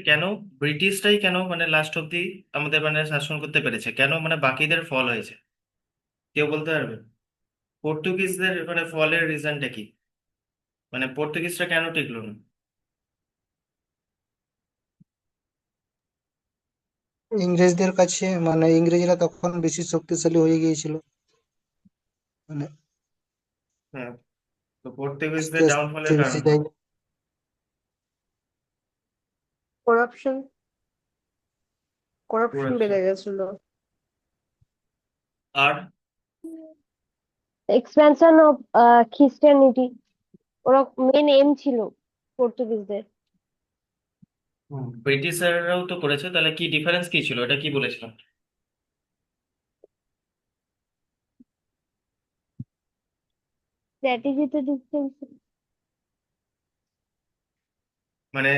কেন ব্রিটিশরাই কেন মানে লাস্ট অব্দি আমাদের মানে শাসন করতে পেরেছে, কেন মানে বাকিদের ফল হয়েছে? কেউ বলতে পারবে? পর্তুগিজদের মানে ফলের রিজনটা কি? মানে পর্তুগিজরা কেন টিকলো না? ইংরেজদের কাছে, মানে ইংরেজরা তখন বেশি শক্তিশালী হয়ে গিয়েছিল। মানে হ্যাঁ, তো আস্তে পর্তুগিজদের আস্তে ডাউনফলের বেশি কারণ কি? জায়গা। করাপশন। করাপশন পুরো- বেড়ে গেছিল। আর এক্সপ্যানশন অফ খ্রিস্টানিটি, ওরা মেন এম ছিল পর্তুগিজদের। ব্রিটিশাররাও তো করেছে, তাহলে কি ডিফারেন্স কি ছিল, এটা কি বলেছিলাম? স্ট্র্যাটেজিতে ডিফারেন্স। মানে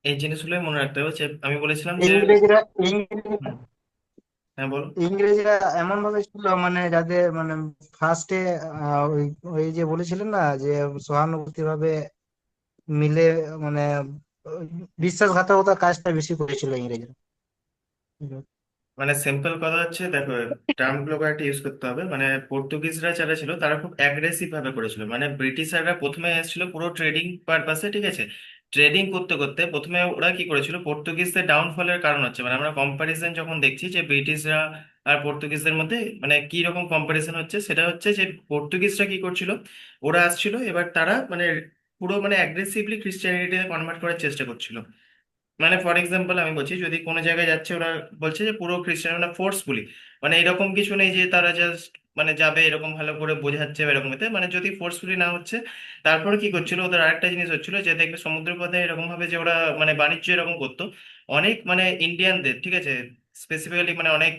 এই জিনিসগুলোই মনে রাখতে হবে যে আমি বলেছিলাম যে ইংরেজরা ইংরেজরা হুম, হ্যাঁ বল। ইংরেজরা এমন ভাবে ছিল, মানে যাদের মানে ফার্স্টে ওই ওই যে বলেছিলেন না, যে সহানুভূতি ভাবে মিলে, মানে ওই বিশ্বাসঘাতকতার কাজটা বেশি করেছিল ইংরেজরা। মানে সিম্পল কথা হচ্ছে, দেখো টার্ম গুলো একটা ইউজ করতে হবে। মানে পর্তুগিজরা যারা ছিল তারা খুব অ্যাগ্রেসিভ ভাবে করেছিল। মানে ব্রিটিশাররা প্রথমে এসেছিল পুরো ট্রেডিং পারপাসে, ঠিক আছে? ট্রেডিং করতে করতে প্রথমে ওরা কি করেছিল, পর্তুগিজদের ডাউনফলের কারণ হচ্ছে মানে আমরা কম্পারিজন যখন দেখছি যে ব্রিটিশরা আর পর্তুগিজদের মধ্যে মানে কি রকম কম্পারিজন হচ্ছে, সেটা হচ্ছে যে পর্তুগিজরা কি করছিল, ওরা আসছিল এবার তারা মানে পুরো মানে অ্যাগ্রেসিভলি খ্রিস্টানিটিতে কনভার্ট করার চেষ্টা করছিল। মানে ফর এক্সাম্পল আমি বলছি, যদি কোনো জায়গায় যাচ্ছে ওরা বলছে যে পুরো খ্রিস্টান মানে ফোর্সফুলি, মানে এরকম কিছু নেই যে তারা জাস্ট মানে যাবে এরকম ভালো করে বোঝাচ্ছে বা এরকম এতে, মানে যদি ফোর্সফুলি না হচ্ছে। তারপরে কি করছিল ওদের আরেকটা জিনিস হচ্ছিল যে দেখবে সমুদ্র পথে এরকম ভাবে যে ওরা মানে বাণিজ্য এরকম করতো অনেক মানে ইন্ডিয়ানদের, ঠিক আছে, স্পেসিফিক্যালি মানে অনেক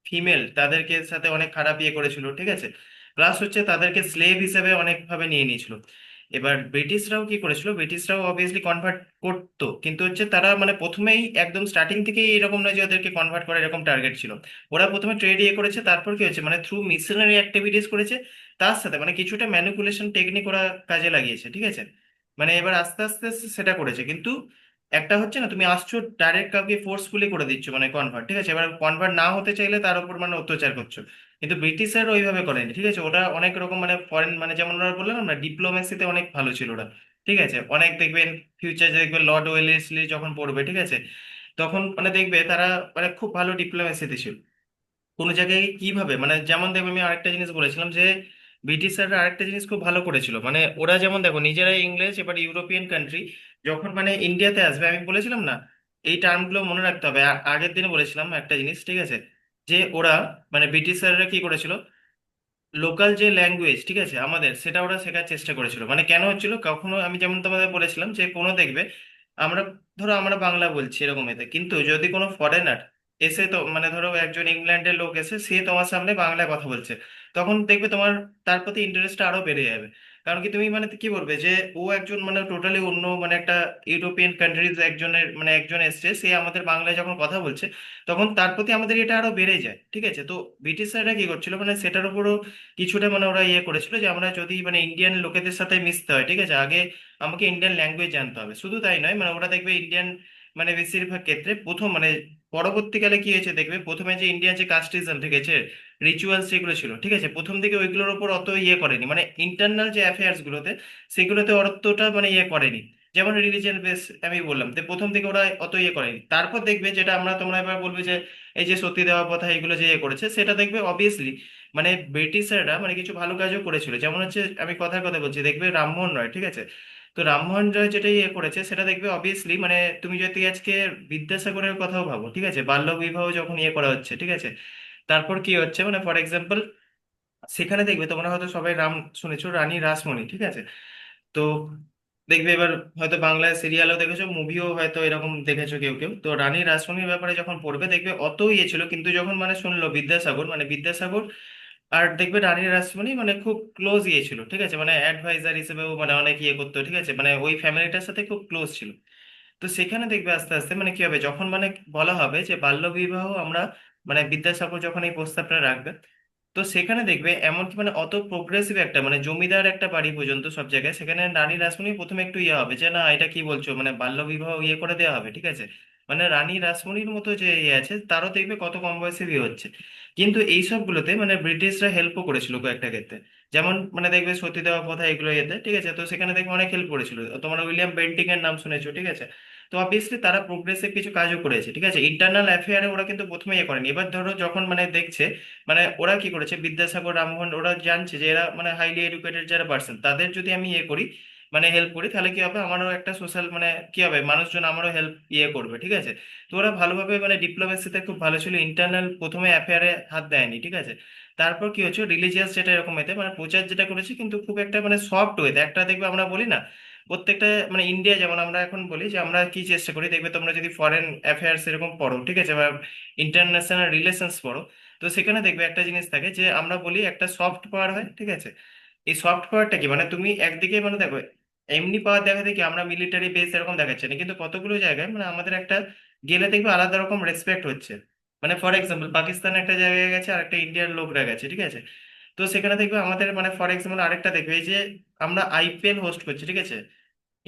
ফিমেল তাদেরকে সাথে অনেক খারাপ ইয়ে করেছিল, ঠিক আছে? প্লাস হচ্ছে তাদেরকে স্লেভ হিসেবে অনেক ভাবে নিয়ে নিয়েছিল। এবার ব্রিটিশরাও কি করেছিল, ব্রিটিশরাও অবভিয়াসলি কনভার্ট করতো, কিন্তু হচ্ছে তারা মানে প্রথমেই একদম স্টার্টিং থেকেই এরকম নয় যে ওদেরকে কনভার্ট করা এরকম টার্গেট ছিল। ওরা প্রথমে ট্রেড ইয়ে করেছে, তারপর কি হয়েছে মানে থ্রু মিশনারি অ্যাক্টিভিটিস করেছে, তার সাথে মানে কিছুটা ম্যানিপুলেশন টেকনিক ওরা কাজে লাগিয়েছে, ঠিক আছে? মানে এবার আস্তে আস্তে আস্তে সেটা করেছে, কিন্তু একটা হচ্ছে না তুমি আসছো ডাইরেক্ট কাউকে ফোর্সফুলি করে দিচ্ছ মানে কনভার্ট, ঠিক আছে, এবার কনভার্ট না হতে চাইলে তার উপর মানে অত্যাচার করছো। কিন্তু ব্রিটিশরা ওইভাবে করেনি, ঠিক আছে? ওরা অনেক রকম মানে ফরেন মানে যেমন ওরা বললাম না ডিপ্লোমেসিতে অনেক ভালো ছিল ওরা, ঠিক আছে? অনেক দেখবেন ফিউচার দেখবে লর্ড ওয়েলেসলি যখন পড়বে, ঠিক আছে, তখন মানে দেখবে তারা মানে খুব ভালো ডিপ্লোমেসিতে ছিল। কোনো জায়গায় কিভাবে মানে যেমন দেখবে আমি আরেকটা জিনিস বলেছিলাম যে ব্রিটিশাররা আরেকটা জিনিস খুব ভালো করেছিল, মানে ওরা যেমন দেখো নিজেরাই ইংরেজ, এবার ইউরোপিয়ান কান্ট্রি যখন মানে ইন্ডিয়াতে আসবে, আমি বলেছিলাম না এই টার্মগুলো মনে রাখতে হবে। আগের দিনে বলেছিলাম একটা জিনিস, ঠিক আছে, যে ওরা মানে ব্রিটিশাররা কি করেছিল, লোকাল যে ল্যাঙ্গুয়েজ, ঠিক আছে, আমাদের সেটা ওরা শেখার চেষ্টা করেছিল। মানে কেন হচ্ছিল, কখনো আমি যেমন তোমাদের বলেছিলাম যে কোনো দেখবে আমরা ধরো আমরা বাংলা বলছি এরকম এতে, কিন্তু যদি কোনো ফরেনার এসে তো মানে ধরো একজন ইংল্যান্ডের লোক এসে সে তোমার সামনে বাংলায় কথা বলছে, তখন দেখবে তোমার তার প্রতি ইন্টারেস্টটা আরো বেড়ে যাবে। কারণ কি তুমি মানে কি বলবে যে ও একজন মানে টোটালি অন্য মানে একটা ইউরোপিয়ান কান্ট্রিজ একজনের মানে একজন এসছে, সে আমাদের বাংলায় যখন কথা বলছে তখন তার প্রতি আমাদের এটা আরো বেড়ে যায়, ঠিক আছে? তো ব্রিটিশরা কি করছিল মানে সেটার উপরও কিছুটা মানে ওরা ইয়ে করেছিল যে আমরা যদি মানে ইন্ডিয়ান লোকেদের সাথে মিশতে হয়, ঠিক আছে, আগে আমাকে ইন্ডিয়ান ল্যাঙ্গুয়েজ জানতে হবে। শুধু তাই নয়, মানে ওরা দেখবে ইন্ডিয়ান মানে বেশিরভাগ ক্ষেত্রে প্রথম মানে পরবর্তীকালে কি হয়েছে দেখবে, প্রথমে যে ইন্ডিয়ান যে কাস্টিজম, ঠিক আছে, রিচুয়ালস যেগুলো ছিল, ঠিক আছে, প্রথম দিকে ওইগুলোর উপর অত ইয়ে করেনি, মানে ইন্টারনাল যে অ্যাফেয়ার্স গুলোতে সেগুলোতে অতটা মানে ইয়ে করেনি। যেমন রিলিজিয়ান বেস আমি বললাম, তো প্রথম দিকে ওরা অত ইয়ে করেনি। তারপর দেখবে যেটা আমরা তোমরা এবার বলবে যে এই যে সতী দেওয়া প্রথা এগুলো যে ইয়ে করেছে, সেটা দেখবে অবভিয়াসলি মানে ব্রিটিশাররা মানে কিছু ভালো কাজও করেছিল। যেমন হচ্ছে আমি কথার কথা বলছি, দেখবে রামমোহন রয়, ঠিক আছে, তো রামমোহন রয় যেটা ইয়ে করেছে সেটা দেখবে অবভিয়াসলি মানে তুমি যদি আজকে বিদ্যাসাগরের কথাও ভাবো, ঠিক আছে, বাল্য বিবাহ যখন ইয়ে করা হচ্ছে, ঠিক আছে, তারপর কি হচ্ছে মানে ফর এক্সাম্পল সেখানে দেখবে তোমরা হয়তো সবাই নাম শুনেছো রানী রাসমণি, ঠিক আছে, তো দেখবে এবার হয়তো বাংলায় সিরিয়ালও দেখেছো, মুভিও হয়তো এরকম দেখেছো কেউ কেউ, তো রানী রাসমণির ব্যাপারে যখন পড়বে দেখবে অত ইয়ে ছিল, কিন্তু যখন মানে শুনলো বিদ্যাসাগর মানে বিদ্যাসাগর আর দেখবে রানী রাসমণি মানে খুব ক্লোজ ইয়ে ছিল, ঠিক আছে, মানে অ্যাডভাইজার হিসেবেও মানে অনেক ইয়ে করতো, ঠিক আছে, মানে ওই ফ্যামিলিটার সাথে খুব ক্লোজ ছিল। তো সেখানে দেখবে আস্তে আস্তে মানে কি হবে, যখন মানে বলা হবে যে বাল্য বিবাহ আমরা মানে বিদ্যাসাগর যখন এই প্রস্তাবটা রাখবে, তো তো সেখানে দেখবে এমনকি মানে অত প্রোগ্রেসিভ একটা মানে জমিদার একটা বাড়ি পর্যন্ত সব জায়গায়, সেখানে রানী রাসমণি প্রথমে একটু ইয়ে হবে যে না এটা কি বলছো, মানে বাল্য বিবাহ ইয়ে করে দেওয়া হবে, ঠিক আছে। মানে রানী রাসমণির মতো যে ইয়ে আছে তারও দেখবে কত কম বয়সে বিয়ে হচ্ছে। কিন্তু এই সবগুলোতে মানে ব্রিটিশরা হেল্পও করেছিল কয়েকটা ক্ষেত্রে। যেমন মানে দেখবে সতী দেওয়া প্রথা এগুলো ইয়েতে, ঠিক আছে, তো সেখানে দেখবে অনেক হেল্প করেছিল। তোমার উইলিয়াম বেন্টিং এর নাম শুনেছো, ঠিক আছে। তো অবভিয়াসলি তারা প্রোগ্রেসিভ কিছু কাজও করেছে, ঠিক আছে। ইন্টারনাল অ্যাফেয়ারে ওরা কিন্তু প্রথমে ইয়ে করেনি। এবার ধরো যখন মানে দেখছে মানে ওরা কি করেছে, বিদ্যাসাগর রামমোহন ওরা জানছে যে এরা মানে হাইলি এডুকেটেড যারা পার্সন, তাদের যদি আমি ইয়ে করি মানে হেল্প করি, তাহলে কি হবে, আমারও একটা সোশ্যাল মানে কি হবে, মানুষজন আমারও হেল্প ইয়ে করবে, ঠিক আছে। তো ওরা ভালোভাবে মানে ডিপ্লোমেসিতে খুব ভালো ছিল, ইন্টারনাল প্রথমে অ্যাফেয়ারে হাত দেয়নি, ঠিক আছে। তারপর কি হচ্ছে, রিলিজিয়াস যেটা এরকম এতে মানে প্রচার যেটা করেছে, কিন্তু খুব একটা মানে সফট ওয়েতে একটা দেখবে আমরা বলি না প্রত্যেকটা মানে ইন্ডিয়া যেমন আমরা এখন বলি যে আমরা কি চেষ্টা করি, দেখবে তোমরা যদি ফরেন অ্যাফেয়ার্স এরকম পড়ো, ঠিক আছে, বা ইন্টারন্যাশনাল রিলেশনস পড়ো, তো সেখানে দেখবে একটা জিনিস থাকে যে আমরা বলি একটা সফট পাওয়ার হয়, ঠিক আছে। এই সফট পাওয়ারটা কি, মানে তুমি একদিকে মানে দেখো এমনি পাওয়ার দেখাতে কি আমরা মিলিটারি বেস এরকম দেখাচ্ছি না, কিন্তু কতগুলো জায়গায় মানে আমাদের একটা গেলে দেখবে আলাদা রকম রেসপেক্ট হচ্ছে। মানে ফর এক্সাম্পল পাকিস্তান একটা জায়গায় গেছে আর একটা ইন্ডিয়ার লোকরা গেছে, ঠিক আছে। তো সেখানে দেখবে আমাদের মানে ফর এক্সাম্পল আরেকটা দেখবে এই যে আমরা আইপিএল হোস্ট করছি, ঠিক আছে।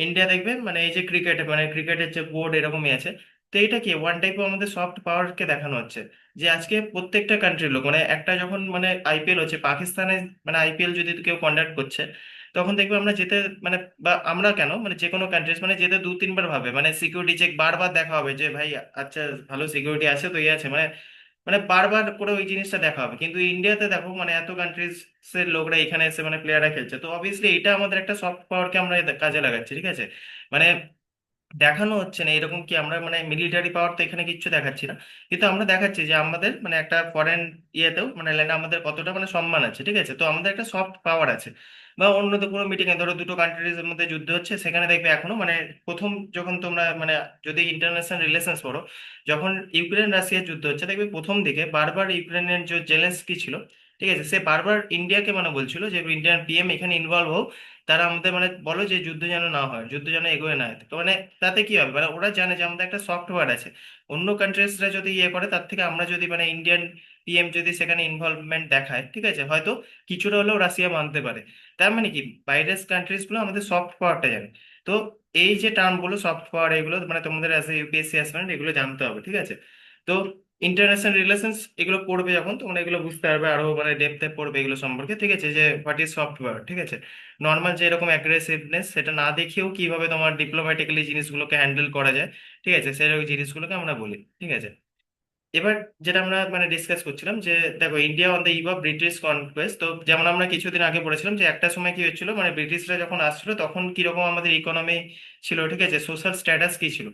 ইন্ডিয়া দেখবে মানে এই যে ক্রিকেট মানে ক্রিকেটের যে বোর্ড এরকমই আছে। তো এটা কি ওয়ান টাইপ অফ আমাদের সফট পাওয়ারকে দেখানো হচ্ছে, যে আজকে প্রত্যেকটা কান্ট্রির লোক মানে একটা যখন মানে আইপিএল হচ্ছে পাকিস্তানে, মানে আইপিএল যদি কেউ কন্ডাক্ট করছে, তখন দেখবে আমরা যেতে মানে বা আমরা কেন মানে যে কোনো কান্ট্রিজ মানে যেতে দু তিনবার ভাবে, মানে সিকিউরিটি চেক বারবার দেখা হবে যে ভাই আচ্ছা ভালো সিকিউরিটি আছে তো ইয়ে আছে, মানে মানে বারবার করে ওই জিনিসটা দেখা হবে। কিন্তু ইন্ডিয়াতে দেখো মানে এত কান্ট্রিজ এর লোকরা এখানে এসে মানে প্লেয়াররা খেলছে, তো অবভিয়াসলি এটা আমাদের একটা সফট পাওয়ারকে আমরা কাজে লাগাচ্ছি, ঠিক আছে। মানে দেখানো হচ্ছে না এরকম কি আমরা মানে মিলিটারি পাওয়ার তো এখানে কিচ্ছু দেখাচ্ছি না, কিন্তু আমরা দেখাচ্ছি যে আমাদের মানে একটা ফরেন ইয়েতেও মানে ল্যান্ডে আমাদের কতটা মানে সম্মান আছে, ঠিক আছে। তো আমাদের একটা সফট পাওয়ার আছে। বা অন্য তো কোনো মিটিং এ ধরো দুটো কান্ট্রিজ এর মধ্যে যুদ্ধ হচ্ছে, সেখানে দেখবে এখনো মানে প্রথম যখন তোমরা মানে যদি ইন্টারন্যাশনাল রিলেশনস পড়ো, যখন ইউক্রেন রাশিয়ার যুদ্ধ হচ্ছে দেখবে প্রথম দিকে বারবার ইউক্রেনের যে জেলেন্সকি ছিল, ঠিক আছে, সে বারবার ইন্ডিয়াকে মানে বলছিল যে ইন্ডিয়ান পিএম এখানে ইনভলভ হোক, তারা আমাদের মানে বলো যে যুদ্ধ যেন না হয়, যুদ্ধ যেন এগোয় না হয়। তো মানে তাতে কি হবে, মানে ওরা জানে যে আমাদের একটা সফটওয়্যার আছে। অন্য কান্ট্রিজরা যদি ইয়ে করে তার থেকে আমরা যদি মানে ইন্ডিয়ান পিএম যদি সেখানে ইনভলভমেন্ট দেখায়, ঠিক আছে, হয়তো কিছুটা হলেও রাশিয়া মানতে পারে। তার মানে কি বাইরের কান্ট্রিজ গুলো আমাদের সফট পাওয়ারটা জানে। তো এই যে টার্ম গুলো সফট পাওয়ার এগুলো মানে তোমাদের অ্যাজ এ ইউপিএসসি অ্যাসপিরেন্ট এগুলো জানতে হবে, ঠিক আছে। তো ইন্টারন্যাশনাল রিলেশনস এগুলো পড়বে যখন তোমরা এগুলো বুঝতে পারবে আরো মানে ডেপথে পড়বে এগুলো সম্পর্কে, ঠিক আছে, যে হোয়াট ইজ সফট পাওয়ার, ঠিক আছে। নর্মাল যে এরকম অ্যাগ্রেসিভনেস সেটা না দেখেও কিভাবে তোমার ডিপ্লোম্যাটিক্যালি জিনিসগুলোকে হ্যান্ডেল করা যায়, ঠিক আছে, সেরকম জিনিসগুলোকে আমরা বলি, ঠিক আছে। এবার যেটা আমরা মানে ডিসকাস করছিলাম যে দেখো India on the eve of British conquest, তো যেমন আমরা কিছুদিন আগে পড়েছিলাম যে একটা সময় কি হচ্ছিল মানে ব্রিটিশরা যখন আসছিল তখন কিরকম আমাদের ইকোনমি ছিল, ঠিক আছে, সোশ্যাল স্ট্যাটাস কি ছিল।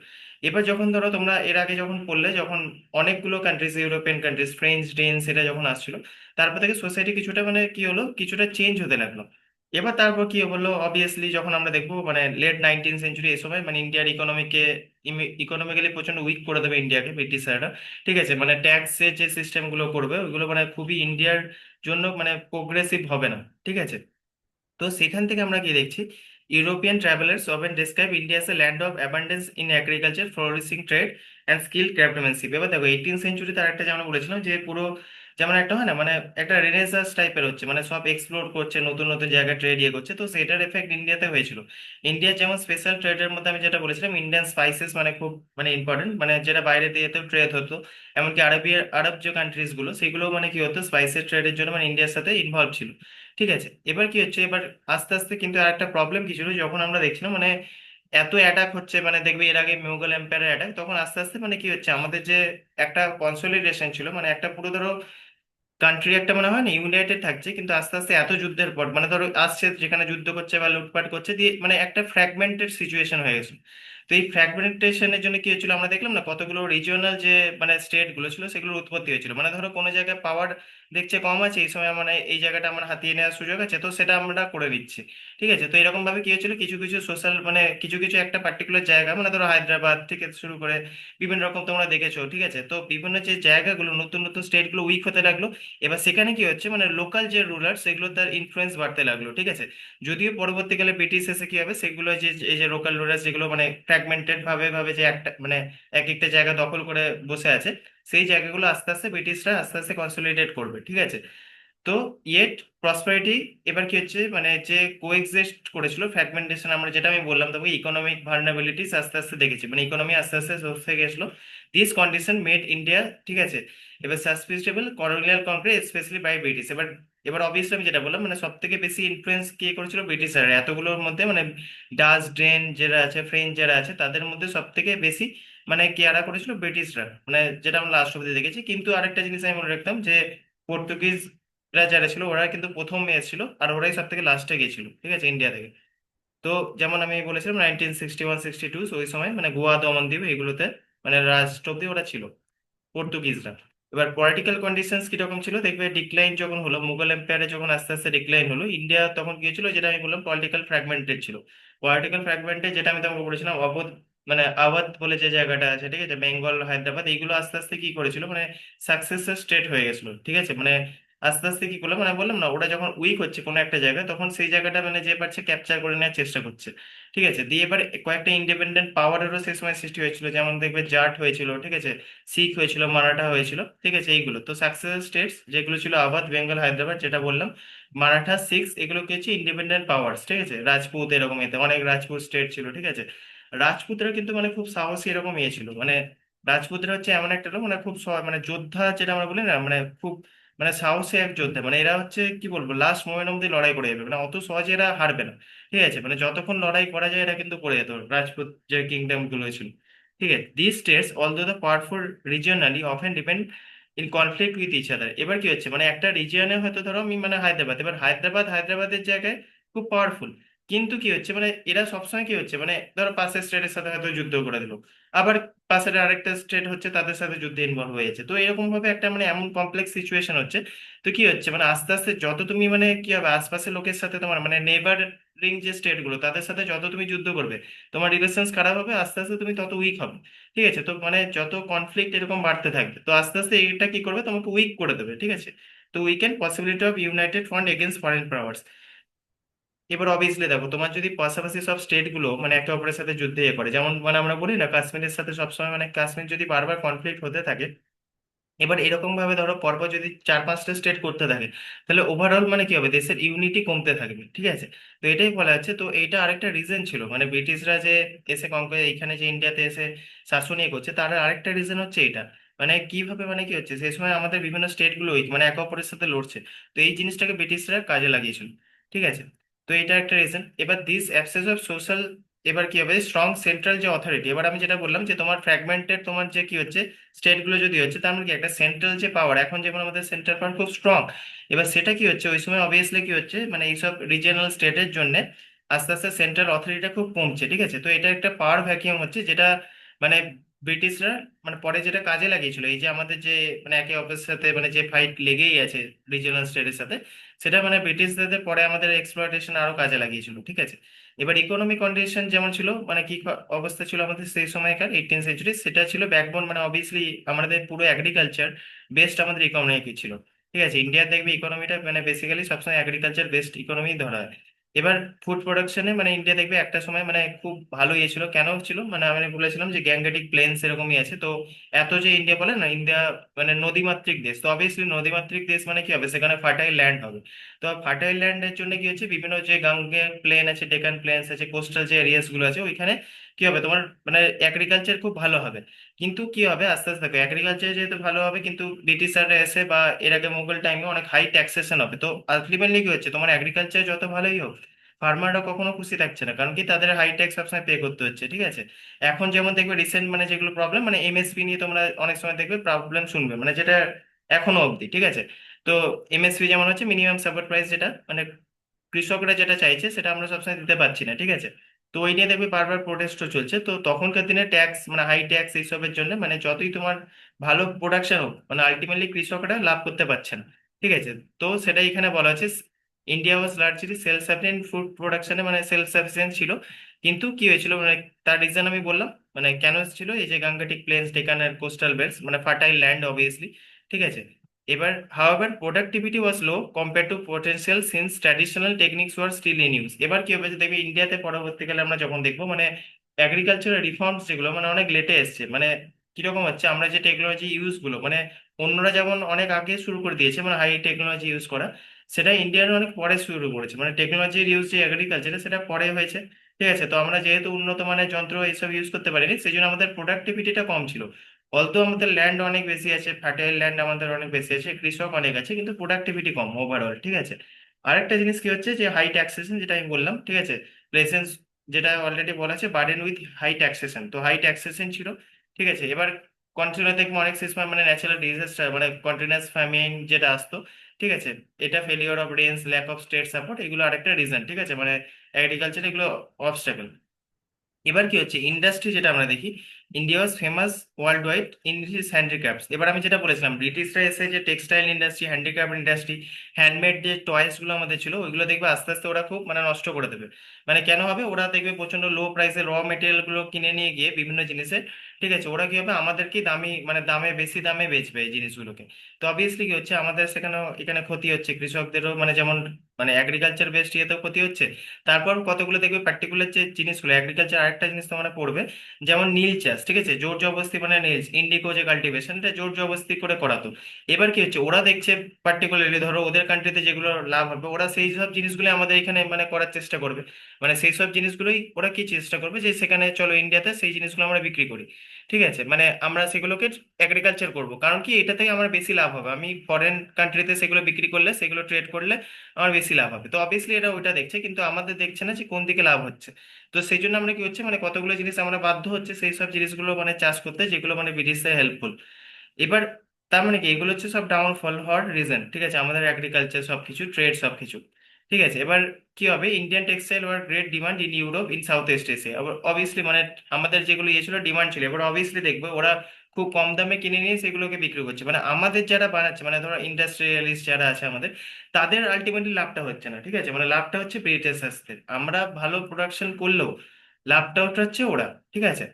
এবার যখন ধরো তোমরা এর আগে যখন পড়লে যখন অনেকগুলো countries European countries French Danes এটা যখন আসছিল, তারপর থেকে সোসাইটি কিছুটা মানে কি হলো কিছুটা চেঞ্জ হতে লাগলো। এবার তারপর কি বললো, অবভিয়াসলি যখন আমরা দেখবো মানে লেট 19th সেঞ্চুরি এই সময় মানে ইন্ডিয়ার ইকোনমিকে ইকোনমিক্যালি প্রচন্ড উইক করে দেবে ইন্ডিয়াকে ব্রিটিশরা, ঠিক আছে। মানে ট্যাক্সের যে সিস্টেম গুলো করবে ওইগুলো মানে খুবই ইন্ডিয়ার জন্য মানে প্রোগ্রেসিভ হবে না, ঠিক আছে। তো সেখান থেকে আমরা কি দেখছি, European travellers often describe India as a land of abundance in agriculture flourishing trade and skill craftsmanship. এবার দেখো 18th সেঞ্চুরি তার একটা যেমন বলেছিলাম যে পুরো যেমন একটা হয় না মানে একটা রেনেসাস টাইপের হচ্ছে, মানে সব এক্সপ্লোর করছে নতুন নতুন জায়গায় ট্রেড ইয়ে করছে, তো সেটার এফেক্ট ইন্ডিয়াতে হয়েছিল। ইন্ডিয়ার যেমন স্পেশাল ট্রেডের মধ্যে আমি যেটা বলেছিলাম ইন্ডিয়ান স্পাইসেস মানে খুব মানে ইম্পর্টেন্ট, মানে যেটা বাইরে দিয়েতেও ট্রেড হতো। এমনকি আরব যে কান্ট্রিজ গুলো সেগুলো মানে কি হতো স্পাইসের ট্রেডের জন্য মানে ইন্ডিয়ার সাথে ইনভলভ ছিল, ঠিক আছে। এবার কি হচ্ছে, এবার আস্তে আস্তে কিন্তু আর একটা প্রবলেম কি ছিল, যখন আমরা দেখছিলাম মানে এত অ্যাটাক হচ্ছে, মানে দেখবে এর আগে মুঘল এম্পায়ারের অ্যাটাক, তখন আস্তে আস্তে মানে কি হচ্ছে আমাদের যে একটা কনসলিডেশন ছিল মানে একটা পুরো ধরো কান্ট্রি একটা মনে হয় না ইউনাইটেড থাকছে, কিন্তু আস্তে আস্তে এত যুদ্ধের পর মানে ধরো আসছে যেখানে যুদ্ধ করছে বা লুটপাট করছে দিয়ে মানে একটা ফ্র্যাগমেন্টেড সিচুয়েশন হয়ে গেছে। তো এই ফ্র্যাগমেন্টেশনের জন্য কি হয়েছিল আমরা দেখলাম না কতগুলো রিজিওনাল যে মানে স্টেট গুলো ছিল সেগুলোর উৎপত্তি হয়েছিল, মানে ধরো কোনো জায়গায় পাওয়ার দেখছে কম আছে এই সময় মানে এই জায়গাটা আমরা হাতিয়ে নেওয়ার সুযোগ আছে তো সেটা আমরা করে দিচ্ছি, ঠিক আছে। তো এরকম ভাবে কি হয়েছিল কিছু কিছু সোশ্যাল মানে কিছু কিছু একটা পার্টিকুলার জায়গা মানে ধরো হায়দ্রাবাদ থেকে শুরু করে বিভিন্ন রকম তোমরা দেখেছো, ঠিক আছে। তো বিভিন্ন যে জায়গাগুলো নতুন নতুন স্টেট গুলো উইক হতে লাগলো। এবার সেখানে কি হচ্ছে মানে লোকাল যে রুলার সেগুলো তার ইনফ্লুয়েন্স বাড়তে লাগলো, ঠিক আছে। যদিও পরবর্তীকালে ব্রিটিশ এসে কি হবে সেগুলো যে এই যে লোকাল রুলার যেগুলো মানে ফ্র্যাগমেন্টেড ভাবে ভাবে যে একটা মানে এক একটা জায়গা দখল করে বসে আছে, সেই জায়গাগুলো আস্তে আস্তে ব্রিটিশরা আস্তে আস্তে কনসলিডেট করবে, ঠিক আছে। তো ইয়েট প্রসপারিটি এবার কি হচ্ছে, মানে যে কোএক্সিস্ট করেছিল ফ্র্যাগমেন্টেশন, আমরা যেটা আমি বললাম তবে ইকোনমিক ভার্নাবিলিটিস আস্তে আস্তে দেখেছি, মানে ইকোনমি আস্তে আস্তে সোর্স থেকে গেছিলো। দিস কন্ডিশন মেড ইন্ডিয়া, ঠিক আছে, এবার সাসপিসেবল কলোনিয়াল কনক্রেট স্পেশালি বাই ব্রিটিশ। এবার এবার অবভিয়াসলি আমি যেটা বললাম, মানে সব থেকে বেশি ইনফ্লুয়েন্স কে করেছিল, ব্রিটিশাররা। এতগুলোর মধ্যে মানে ডাচ, ডেন যারা আছে, ফ্রেঞ্চ যারা আছে, তাদের মধ্যে সব থেকে বেশি মানে কেয়ারা করেছিল ব্রিটিশরা, মানে যেটা আমরা লাস্ট অব্দি দেখেছি। কিন্তু আরেকটা জিনিস আমি মনে রাখতাম যে পর্তুগিজরা যারা ছিল ওরা কিন্তু প্রথম এসেছিল, আর ওরাই সব থেকে লাস্টে গেছিল, ঠিক আছে, ইন্ডিয়া থেকে। তো যেমন আমি বলেছিলাম 1961-62, ওই সময় মানে গোয়া, দমনদ্বীপ এগুলোতে মানে রাষ্ট্র অব্দি ওরা ছিল, পর্তুগিজরা। এবার পলিটিক্যাল কন্ডিশনস কিরকম ছিল দেখবে, ডিক্লাইন যখন হলো, মুঘল এম্পায়ারে যখন আস্তে আস্তে ডিক্লাইন হলো, ইন্ডিয়া তখন কি ছিল, যেটা আমি বললাম পলিটিক্যাল ফ্র্যাগমেন্টেড ছিল। পলিটিক্যাল ফ্র্যাগমেন্টে যেটা আমি তোমাকে বলেছিলাম, অবধ মানে আওয়াধ বলে যে জায়গাটা আছে, ঠিক আছে, বেঙ্গল, হায়দ্রাবাদ, এইগুলো আস্তে আস্তে কি করেছিল, মানে সাকসেসর স্টেট হয়ে গেছিল, ঠিক আছে। মানে আস্তে আস্তে কি করলো, মানে বললাম না, ওরা যখন উইক হচ্ছে কোনো একটা জায়গায়, তখন সেই জায়গাটা মানে যে পারছে ক্যাপচার করে নেওয়ার চেষ্টা করছে, ঠিক আছে। দিয়ে এবার কয়েকটা ইন্ডিপেন্ডেন্ট পাওয়ারেরও সেই সময় সৃষ্টি হয়েছিল, যেমন দেখবে জাট হয়েছিল, ঠিক আছে, শিখ হয়েছিল, মারাঠা হয়েছিল, ঠিক আছে। এইগুলো তো সাকসেসর স্টেটস যেগুলো ছিল, আওয়াধ, বেঙ্গল, হায়দ্রাবাদ যেটা বললাম, মারাঠা, শিখ, এগুলো কি হচ্ছে ইন্ডিপেন্ডেন্ট পাওয়ার্স, ঠিক আছে। রাজপুত এরকম এতে অনেক রাজপুত স্টেট ছিল, ঠিক আছে। রাজপুতরা কিন্তু মানে খুব সাহসী এরকম ইয়ে ছিল, মানে রাজপুতরা হচ্ছে এমন একটা লোক, মানে খুব মানে যোদ্ধা যেটা আমরা বলি না, মানে খুব মানে সাহসী এক যোদ্ধা, মানে এরা হচ্ছে কি বলবো, লাস্ট মোমেন্ট অব্দি লড়াই করে যাবে, মানে অত সহজে এরা হারবে না, ঠিক আছে। মানে যতক্ষণ লড়াই করা যায় এরা কিন্তু করে যেত, রাজপুত যে কিংডম গুলো ছিল, ঠিক আছে। This states although the powerful regionally often depend in conflict with each other. এবার কি হচ্ছে, মানে একটা রিজিয়নে হয়তো ধরো আমি মানে হায়দ্রাবাদ, এবার হায়দ্রাবাদের জায়গায় খুব পাওয়ারফুল, কিন্তু কি হচ্ছে, মানে এরা সবসময় কি হচ্ছে, মানে ধরো পাশের স্টেটের সাথে হয়তো যুদ্ধ করে দিল, আবার পাশের আরেকটা স্টেট হচ্ছে তাদের সাথে যুদ্ধে ইনভলভ হয়ে যাচ্ছে, তো এরকম ভাবে একটা মানে এমন কমপ্লেক্স সিচুয়েশন হচ্ছে। তো কি হচ্ছে, মানে আস্তে আস্তে যত তুমি মানে কি হবে, আশপাশের লোকের সাথে তোমার মানে নেবারিং যে স্টেট গুলো তাদের সাথে যত তুমি যুদ্ধ করবে, তোমার রিলেশনস খারাপ হবে, আস্তে আস্তে তুমি তত উইক হবে, ঠিক আছে। তো মানে যত কনফ্লিক্ট এরকম বাড়তে থাকবে, তো আস্তে আস্তে এটা কি করবে, তোমাকে উইক করে দেবে, ঠিক আছে। তো weekend possibility of United front against foreign powers. এবার অবভিয়াসলি দেখো, তোমার যদি পাশাপাশি সব স্টেট গুলো মানে একে অপরের সাথে যুদ্ধে ইয়ে করে, যেমন মানে আমরা বলি না কাশ্মীরের সাথে সবসময়, মানে কাশ্মীর যদি বারবার কনফ্লিক্ট হতে থাকে, এবার এরকম ভাবে ধরো পরপর যদি 4-5টা স্টেট করতে থাকে, তাহলে ওভারঅল মানে কি হবে, দেশের ইউনিটি কমতে থাকবে, ঠিক আছে। তো এটাই বলা যাচ্ছে, তো এইটা আরেকটা রিজন ছিল, মানে ব্রিটিশরা যে এসে এখানে যে ইন্ডিয়াতে এসে শাসন ইয়ে করছে, তার আরেকটা রিজন হচ্ছে এটা। মানে কিভাবে, মানে কি হচ্ছে, সেই সময় আমাদের বিভিন্ন স্টেট গুলো মানে একে অপরের সাথে লড়ছে, তো এই জিনিসটাকে ব্রিটিশরা কাজে লাগিয়েছিল, ঠিক আছে। তো এটা একটা রিজন। এবার দিস অ্যাবসেন্স অফ সোশ্যাল, এবার কি হবে, স্ট্রং সেন্ট্রাল যে অথরিটি, এবার আমি যেটা বললাম যে তোমার ফ্র্যাগমেন্টেড তোমার যে কি হচ্ছে স্টেট গুলো যদি হচ্ছে, তার মানে কি একটা সেন্ট্রাল যে পাওয়ার, এখন যেমন আমাদের সেন্ট্রাল পাওয়ার খুব স্ট্রং, এবার সেটা কি হচ্ছে, ওই সময় অবভিয়াসলি কি হচ্ছে, মানে এইসব রিজিয়নাল স্টেটের জন্য আস্তে আস্তে সেন্ট্রাল অথরিটিটা খুব কমছে, ঠিক আছে। তো এটা একটা পাওয়ার ভ্যাকিউম হচ্ছে, যেটা মানে ব্রিটিশরা মানে পরে যেটা কাজে লাগিয়েছিল, এই যে আমাদের যে মানে একে অপরের সাথে মানে যে ফাইট লেগেই আছে রিজিয়নাল স্টেটের সাথে, সেটা মানে ব্রিটিশদের পরে আমাদের এক্সপ্লয়টেশন আরো কাজে লাগিয়েছিল, ঠিক আছে। এবার ইকোনমিক কন্ডিশন যেমন ছিল, মানে কি অবস্থা ছিল আমাদের সেই সময়কার 18th সেঞ্চুরি, সেটা ছিল ব্যাকবোন, মানে অবভিয়াসলি আমাদের পুরো এগ্রিকালচার বেসড আমাদের ইকোনমি ছিল, ঠিক আছে। ইন্ডিয়ার দেখবে ইকোনমিটা মানে বেসিক্যালি সবসময় এগ্রিকালচার বেসড ইকোনমি ধরা হয়। এবার ফুড প্রোডাকশনে মানে ইন্ডিয়া দেখবে একটা সময় মানে খুব ভালো ইয়ে ছিল, কেন ছিল, মানে আমি বলেছিলাম যে গ্যাংগেটিক প্লেন্স এরকমই আছে, তো এত যে ইন্ডিয়া বলে না, ইন্ডিয়া মানে নদীমাতৃক দেশ, তো অবভিয়াসলি নদীমাতৃক দেশ মানে কি হবে, সেখানে ফার্টাইল ল্যান্ড হবে। তো ফার্টাইল ল্যান্ডের জন্য কি হচ্ছে, বিভিন্ন যে গাঙ্গে প্লেন আছে, ডেকান প্লেন্স আছে, কোস্টাল যে এরিয়াস গুলো আছে, ওইখানে কি হবে তোমার মানে এগ্রিকালচার খুব ভালো হবে। কিন্তু কি হবে, আস্তে আস্তে দেখো এগ্রিকালচার যেহেতু ভালো হবে, কিন্তু ব্রিটিশাররা এসে বা এর আগে মুঘল টাইমে অনেক হাই ট্যাক্সেশন হবে, তো আলটিমেটলি কি হচ্ছে, তোমার এগ্রিকালচার যত ভালোই হোক, ফার্মাররা কখনো খুশি থাকছে না, কারণ কি তাদের হাই ট্যাক্স সবসময় পে করতে হচ্ছে, ঠিক আছে। এখন যেমন দেখবে রিসেন্ট মানে যেগুলো প্রবলেম, মানে এমএসপি নিয়ে তোমরা অনেক সময় দেখবে প্রবলেম শুনবে, মানে যেটা এখনো অবধি, ঠিক আছে। তো এমএসপি যেমন হচ্ছে মিনিমাম সাপোর্ট প্রাইস, যেটা মানে কৃষকরা যেটা চাইছে সেটা আমরা সবসময় দিতে পারছি না, ঠিক আছে। তো ওই নিয়ে দেখবে বারবার প্রোটেস্টও চলছে, তো তখনকার দিনে ট্যাক্স মানে হাই ট্যাক্স এইসবের জন্য মানে যতই তোমার ভালো প্রোডাকশন হোক, মানে আলটিমেটলি কৃষকরা লাভ করতে পারছে না, ঠিক আছে। তো সেটা এখানে বলা হচ্ছে, India was largely self sufficient food প্রোডাকশনে, মানে সেলফ সাফিসিয়েন্ট ছিল। কিন্তু কি হয়েছিল, মানে তার রিজন আমি বললাম, মানে কেন ছিল, এই যে গাঙ্গেটিক প্লেন্স, ডেকান আর কোস্টাল বেল্টস, মানে ফার্টাইল ল্যান্ড অবভিয়াসলি, ঠিক আছে। এবার however productivity was low compared to potential since traditional techniques were still in use। এবার কি হবে যে দেখবে ইন্ডিয়াতে পরবর্তীকালে আমরা যখন দেখবো মানে এগ্রিকালচারাল রিফর্মস যেগুলো মানে অনেক লেটে এসছে, মানে কিরকম হচ্ছে, আমরা যে টেকনোলজি ইউজ গুলো মানে অন্যরা যেমন অনেক আগে শুরু করে দিয়েছে মানে হাই টেকনোলজি ইউজ করা, সেটা ইন্ডিয়ান অনেক পরে শুরু করেছে, মানে টেকনোলজির ইউজ যে এগ্রিকালচারে সেটা পরে হয়েছে। ঠিক আছে, তো আমরা যেহেতু উন্নত মানের যন্ত্র এইসব ইউজ করতে পারিনি, সেই জন্য আমাদের প্রোডাক্টিভিটিটা কম ছিল। অলতো আমাদের ল্যান্ড অনেক বেশি আছে, ফার্টাইল ল্যান্ড আমাদের অনেক বেশি আছে, কৃষক অনেক আছে, কিন্তু প্রোডাক্টিভিটি কম ওভারঅল। ঠিক আছে, আরেকটা জিনিস কি হচ্ছে, যে হাই ট্যাক্সেশন যেটা আমি বললাম, ঠিক আছে, প্রেসেন্স, যেটা অলরেডি বলা আছে, বার্ডেন উইথ হাই ট্যাক্সেশন, তো হাই ট্যাক্সেশন ছিল। ঠিক আছে, এবার কন্টিনিউ দেখবো অনেক সময় মানে ন্যাচারাল ডিজাস্টার মানে কন্টিনিউয়াস ফ্যামিন যেটা আসতো। ঠিক আছে, এটা failure of range, lack of state support, এগুলো আরেকটা রিজন। ঠিক আছে, মানে এগ্রিকালচার এগুলো অবস্টাকল। এবার কি হচ্ছে, ইন্ডাস্ট্রি যেটা আমরা দেখি, India was famous world wide in his handicrafts. এবার আমি যেটা বলেছিলাম, ব্রিটিশরা এসে যে textile industry, handicraft industry, handmade যে টয়েস গুলো আমাদের ছিল, ওইগুলো দেখবে আস্তে আস্তে ওরা খুব মানে নষ্ট করে দেবে। মানে কেন হবে, ওরা দেখবে প্রচন্ড লো প্রাইসে র মেটেরিয়াল গুলো কিনে নিয়ে গিয়ে বিভিন্ন জিনিসের, ঠিক আছে, ওরা কি হবে, আমাদেরকে দামি মানে দামে বেশি দামে বেচবে এই জিনিসগুলোকে। তো অবভিয়াসলি কি হচ্ছে, আমাদের সেখানে এখানে ক্ষতি হচ্ছে, কৃষকদেরও মানে যেমন মানে এগ্রিকালচার বেসড ইয়েতেও ক্ষতি হচ্ছে। তারপর কতগুলো দেখবে পার্টিকুলার যে জিনিসগুলো এগ্রিকালচার, আরেকটা জিনিস তোমরা পড়বে, যেমন নীল চাষ। ঠিক আছে, জোর জবরদস্তি মানে নীল ইন্ডিগো যে কাল্টিভেশন, এটা জোর জবরদস্তি করে করাতো। এবার কি হচ্ছে, ওরা দেখছে পার্টিকুলারলি ধরো ওদের কান্ট্রিতে যেগুলো লাভ হবে, ওরা সেই সব জিনিসগুলো আমাদের এখানে মানে করার চেষ্টা করবে। মানে সেই সব জিনিসগুলোই ওরা কি চেষ্টা করবে, যে সেখানে চলো ইন্ডিয়াতে সেই জিনিসগুলো আমরা বিক্রি করি। ঠিক আছে, মানে আমরা সেগুলোকে এগ্রিকালচার করব, কারণ কি এটা থেকে আমার বেশি লাভ হবে, আমি ফরেন কান্ট্রিতে সেগুলো বিক্রি করলে, সেগুলো ট্রেড করলে আমার বেশি লাভ হবে। তো অবভিয়াসলি এটা ওইটা দেখছে, কিন্তু আমাদের দেখছে না যে কোন দিকে লাভ হচ্ছে। তো সেই জন্য আমরা কি হচ্ছে, মানে কতগুলো জিনিস আমরা বাধ্য হচ্ছে সেই সব জিনিসগুলো মানে চাষ করতে, যেগুলো মানে ব্রিটিশে হেল্পফুল। এবার তার মানে কি, এগুলো হচ্ছে সব ডাউনফল হওয়ার রিজন। ঠিক আছে, আমাদের এগ্রিকালচার সবকিছু, ট্রেড সবকিছু। ঠিক আছে, এবার কি হবে, Indian textile were great demand in Europe, in South East Asia. আবার অবভিয়াসলি মানে আমাদের যেগুলো ইয়ে ছিল, ডিমান্ড ছিল, এবার অবভিয়াসলি দেখবে ওরা খুব কম দামে কিনে নিয়ে সেগুলোকে বিক্রি করছে, মানে আমাদের যারা বানাচ্ছে মানে ধরো ইন্ডাস্ট্রিয়ালিস্ট যারা আছে আমাদের, তাদের আলটিমেটলি লাভটা হচ্ছে না। ঠিক আছে, মানে লাভটা হচ্ছে ব্রিটিশার্সদের, আমরা ভালো প্রোডাকশন করলেও লাভটা হচ্ছে ওরা। ঠিক আছে,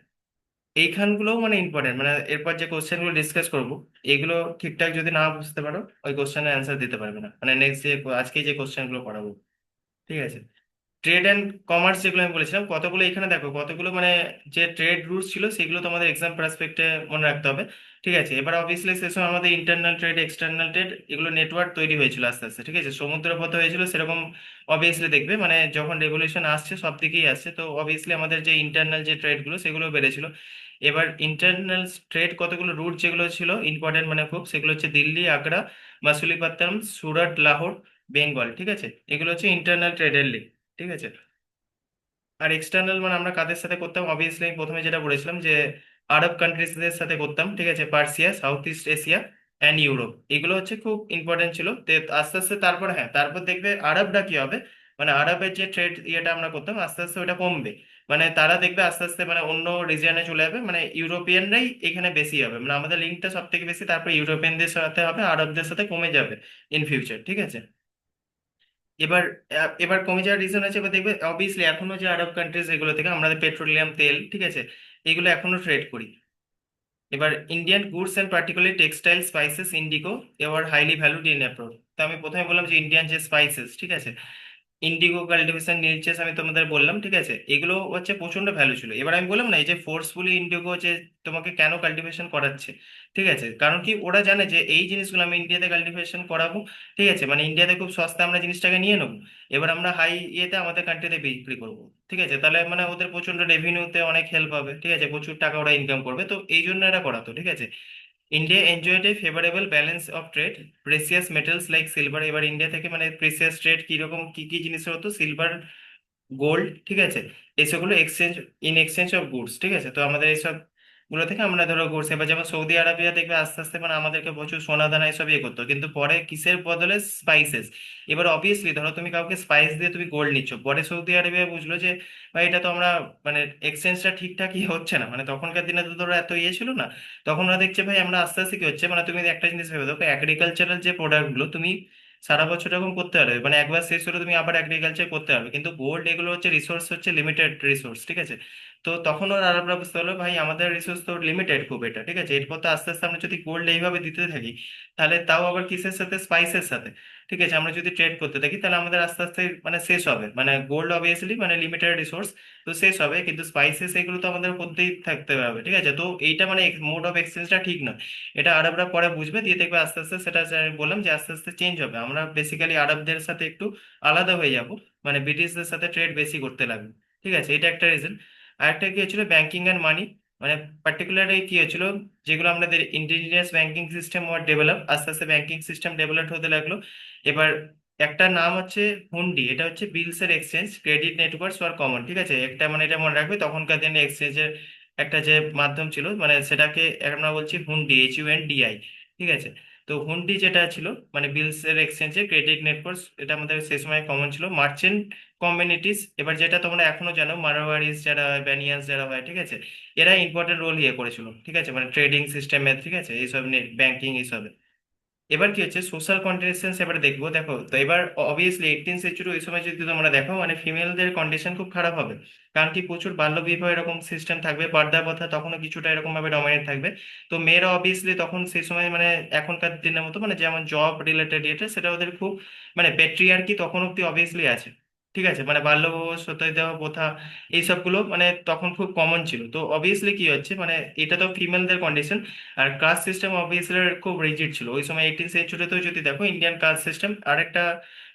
এইখানগুলোও মানে ইম্পর্টেন্ট, মানে এরপর যে কোশ্চেন গুলো ডিসকাস করবো, এগুলো ঠিকঠাক যদি না বুঝতে পারো, ওই কোশ্চেনের অ্যান্সার দিতে পারবে না, মানে নেক্সট যে আজকে যে কোশ্চেন গুলো পড়াবো। ঠিক আছে, ট্রেড অ্যান্ড কমার্স যেগুলো আমি বলেছিলাম, কতগুলো এখানে দেখো, কতগুলো মানে যে ট্রেড রুটস ছিল, সেগুলো তোমাদের এক্সাম পার্সপেক্টে মনে রাখতে হবে। ঠিক আছে, এবার অবভিয়াসলি সে সময় আমাদের ইন্টারনাল ট্রেড, এক্সটার্নাল ট্রেড, এগুলো নেটওয়ার্ক তৈরি হয়েছিল আস্তে আস্তে। ঠিক আছে, সমুদ্র পথে হয়েছিল সেরকম। অবভিয়াসলি দেখবে মানে যখন রেগুলেশন আসছে সব দিকেই আসছে, তো অবভিয়াসলি আমাদের যে ইন্টারনাল যে ট্রেড গুলো সেগুলো বেড়েছিল। এবার ইন্টারনাল ট্রেড কতগুলো রুট যেগুলো ছিল ইম্পর্টেন্ট মানে খুব, সেগুলো হচ্ছে দিল্লি, আগ্রা, মাসুলিপট্টনম, সুরাট, লাহোর, বেঙ্গল। ঠিক আছে, এগুলো হচ্ছে ইন্টারনাল ট্রেডের লিঙ্ক। ঠিক আছে, আর এক্সটার্নাল মানে আমরা কাদের সাথে করতাম, অবভিয়াসলি প্রথমে যেটা বলেছিলাম যে আরব কান্ট্রিজদের সাথে করতাম। ঠিক আছে, Persia, south East Asia and Europe, এগুলো হচ্ছে খুব ইম্পর্টেন্ট ছিল। তো আস্তে আস্তে তারপর হ্যাঁ, তারপর দেখবে আরবরা কি হবে, মানে আরবের যে ট্রেড ইয়েটা আমরা করতাম, আস্তে আস্তে ওটা কমবে। মানে তারা দেখবে আস্তে আস্তে মানে অন্য রিজিয়নে চলে যাবে, মানে ইউরোপিয়ানরাই এখানে বেশি হবে, মানে আমাদের লিঙ্কটা সব থেকে বেশি তারপর ইউরোপিয়ানদের সাথে হবে, আরবদের সাথে কমে যাবে ইন ফিউচার। ঠিক আছে, এবার এবার কমে যাওয়ার রিজন আছে, এবার দেখবে অবভিয়াসলি এখনো যে আরব কান্ট্রিজ, এগুলো থেকে আমরা পেট্রোলিয়াম তেল, ঠিক আছে, এগুলো এখনো ট্রেড করি। এবার Indian goods and particularly textile, spices, indigo এবার হাইলি ভ্যালুড ইন অ্যাব্রড। তো আমি প্রথমে বললাম যে ইন্ডিয়ান যে স্পাইসেস, ঠিক আছে, ইন্ডিগো কাল্টিভেশন, নীলচেস, আমি তোমাদের বললাম। ঠিক আছে, এগুলো হচ্ছে প্রচন্ড ভ্যালু ছিল। এবার আমি বললাম না, এই যে ফোর্সফুলি ইন্ডিগো যে তোমাকে কেন কাল্টিভেশন করাচ্ছে, ঠিক আছে, কারণ কি ওরা জানে যে এই জিনিসগুলো আমি ইন্ডিয়াতে কাল্টিভেশন করাবো। ঠিক আছে, মানে ইন্ডিয়াতে খুব সস্তা আমরা জিনিসটাকে নিয়ে নেবো, এবার আমরা হাই ইয়েতে আমাদের কান্ট্রিতে বিক্রি করবো। ঠিক আছে, তাহলে মানে ওদের প্রচন্ড রেভিনিউতে অনেক হেল্প হবে। ঠিক আছে, প্রচুর টাকা ওরা ইনকাম করবে, তো এই জন্য এরা করাতো। ঠিক আছে, India enjoyed A favourable balance of trade, precious metals like silver. এবার ইন্ডিয়া থেকে মানে প্রেসিয়াস ট্রেড কিরকম, কি কি জিনিস হতো, সিলভার, গোল্ড। ঠিক আছে, এইসবগুলো exchange, in exchange of goods. ঠিক আছে, তো আমাদের এইসব গুলো থেকে আমরা ধরো গুডস, এবার যেমন সৌদি আরবিয়া দেখবে আস্তে আস্তে মানে আমাদেরকে প্রচুর সোনা দানা এসব ইয়ে করতো, কিন্তু পরে কিসের বদলে, স্পাইসেস। এবার অবভিয়াসলি ধরো তুমি কাউকে স্পাইস দিয়ে তুমি গোল্ড নিচ্ছ, পরে সৌদি আরবিয়া বুঝলো যে ভাই এটা তো আমরা মানে এক্সচেঞ্জটা ঠিকঠাক ইয়ে হচ্ছে না, মানে তখনকার দিনে তো ধরো এত ইয়ে ছিল না। তখন ওরা দেখছে ভাই আমরা আস্তে আস্তে কি হচ্ছে, মানে তুমি একটা জিনিস ভেবে দেখো, এগ্রিকালচারাল যে প্রোডাক্ট গুলো তুমি সারা বছর এরকম করতে পারবে, মানে একবার শেষ হলে তুমি আবার এগ্রিকালচার করতে পারবে, কিন্তু গোল্ড এগুলো হচ্ছে রিসোর্স, হচ্ছে লিমিটেড রিসোর্স। ঠিক আছে, তো তখন ওর আরবরা বুঝতে পারলো ভাই আমাদের রিসোর্স তো লিমিটেড খুব, এটা ঠিক আছে, এরপর তো আস্তে আস্তে আমরা যদি গোল্ড এইভাবে দিতে থাকি, তাহলে তাও আবার কিসের সাথে, স্পাইসের সাথে, ঠিক আছে, আমরা যদি ট্রেড করতে থাকি তাহলে আমাদের আস্তে আস্তে মানে শেষ হবে, মানে গোল্ড অবভিয়াসলি মানে লিমিটেড রিসোর্স, তো শেষ হবে, কিন্তু স্পাইসেস এগুলো তো আমাদের করতেই থাকতে হবে, ঠিক আছে, তো এইটা মানে মোড অফ এক্সচেঞ্জটা ঠিক নয়। এটা আরবরা পরে বুঝবে, দিয়ে দেখবে আস্তে আস্তে সেটা যে আমি বললাম যে আস্তে আস্তে চেঞ্জ হবে, আমরা বেসিক্যালি আরবদের সাথে একটু আলাদা হয়ে যাব, মানে ব্রিটিশদের সাথে ট্রেড বেশি করতে লাগবে, ঠিক আছে, এটা একটা রিজন। আরেকটা কি হচ্ছিল, ব্যাংকিং অ্যান্ড মানি, মানে পার্টিকুলারলি কি হচ্ছিল, যেগুলো আমাদের indigenous banking system were develop, আস্তে আস্তে ব্যাংকিং সিস্টেম ডেভেলপ হতে লাগলো। এবার একটা নাম হচ্ছে হুন্ডি, এটা হচ্ছে বিলস এর এক্সচেঞ্জ, ক্রেডিট নেটওয়ার্কস আর কমন, ঠিক আছে, একটা মানে এটা মনে রাখবে, তখনকার দিনে এক্সচেঞ্জের একটা যে মাধ্যম ছিল, মানে সেটাকে আমরা বলছি হুন্ডি, HUNDI, ঠিক আছে। তো হুন্ডি যেটা ছিল মানে বিলস এর এক্সচেঞ্জে ক্রেডিট নেটওয়ার্কস, এটা আমাদের সে সময় কমন ছিল। মার্চেন্ট কমিউনিটিস, এবার যেটা তোমরা এখনো জানো, মারোয়ারিস যারা হয়, ব্যানিয়াস যারা হয়, ঠিক আছে, এরা ইম্পর্টেন্ট রোল ইয়ে করেছিল, ঠিক আছে, মানে ট্রেডিং সিস্টেমে, ঠিক আছে, এইসব ব্যাংকিং এইসবে। এবার কি হচ্ছে, সোশ্যাল কন্ডিশনস এবার দেখবো, দেখো তো এবার অবভিয়াসলি 18th সেঞ্চুরি ওই সময় যদি তোমরা দেখো, মানে ফিমেলদের কন্ডিশন খুব খারাপ হবে, কারণ কি প্রচুর বাল্য বিবাহ এরকম সিস্টেম থাকবে, পর্দা প্রথা তখনও কিছুটা এরকম ভাবে ডমিনেট থাকবে। তো মেয়েরা অবভিয়াসলি তখন সেই সময় মানে এখনকার দিনের মতো মানে যেমন জব রিলেটেড এটা সেটা ওদের খুব মানে প্যাট্রিয়ার্কি তখন অব্দি অবভিয়াসলি আছে, ঠিক আছে, মানে বাল্য বিবাহ, সতীদাহ প্রথা এইসবগুলো মানে তখন খুব কমন ছিল। তো অবভিয়াসলি কি হচ্ছে, মানে এটা তো ফিমেলদের কন্ডিশন। আর কাস্ট সিস্টেম অবভিয়াসলি খুব রিজিড ছিল ওই সময়, 18th সেঞ্চুরিতেও যদি দেখো ইন্ডিয়ান কাস্ট সিস্টেম, আরেকটা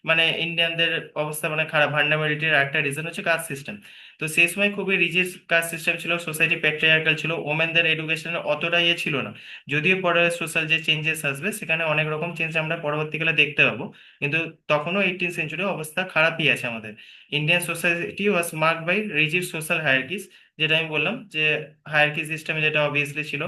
মানে ইন্ডিয়ানদের অবস্থা মানে খারাপ, ভার্নাবিলিটির একটা রিজন হচ্ছে কাস্ট সিস্টেম। তো সেই সময় খুবই রিজিড কাস্ট সিস্টেম ছিল, সোসাইটি প্যাট্রিয়ার্কাল ছিল, ওমেনদের এডুকেশনের অতটা ইয়ে ছিল না। যদিও পরে সোশ্যাল যে চেঞ্জেস আসবে সেখানে অনেক রকম চেঞ্জ আমরা পরবর্তীকালে দেখতে পাবো, কিন্তু তখনও 18th সেঞ্চুরি অবস্থা খারাপই আছে আমাদের। Indian society was marked by rigid social hierarchies, যেটা আমি বললাম যে হায়ারার্কি সিস্টেমে যেটা অবভিয়াসলি ছিল।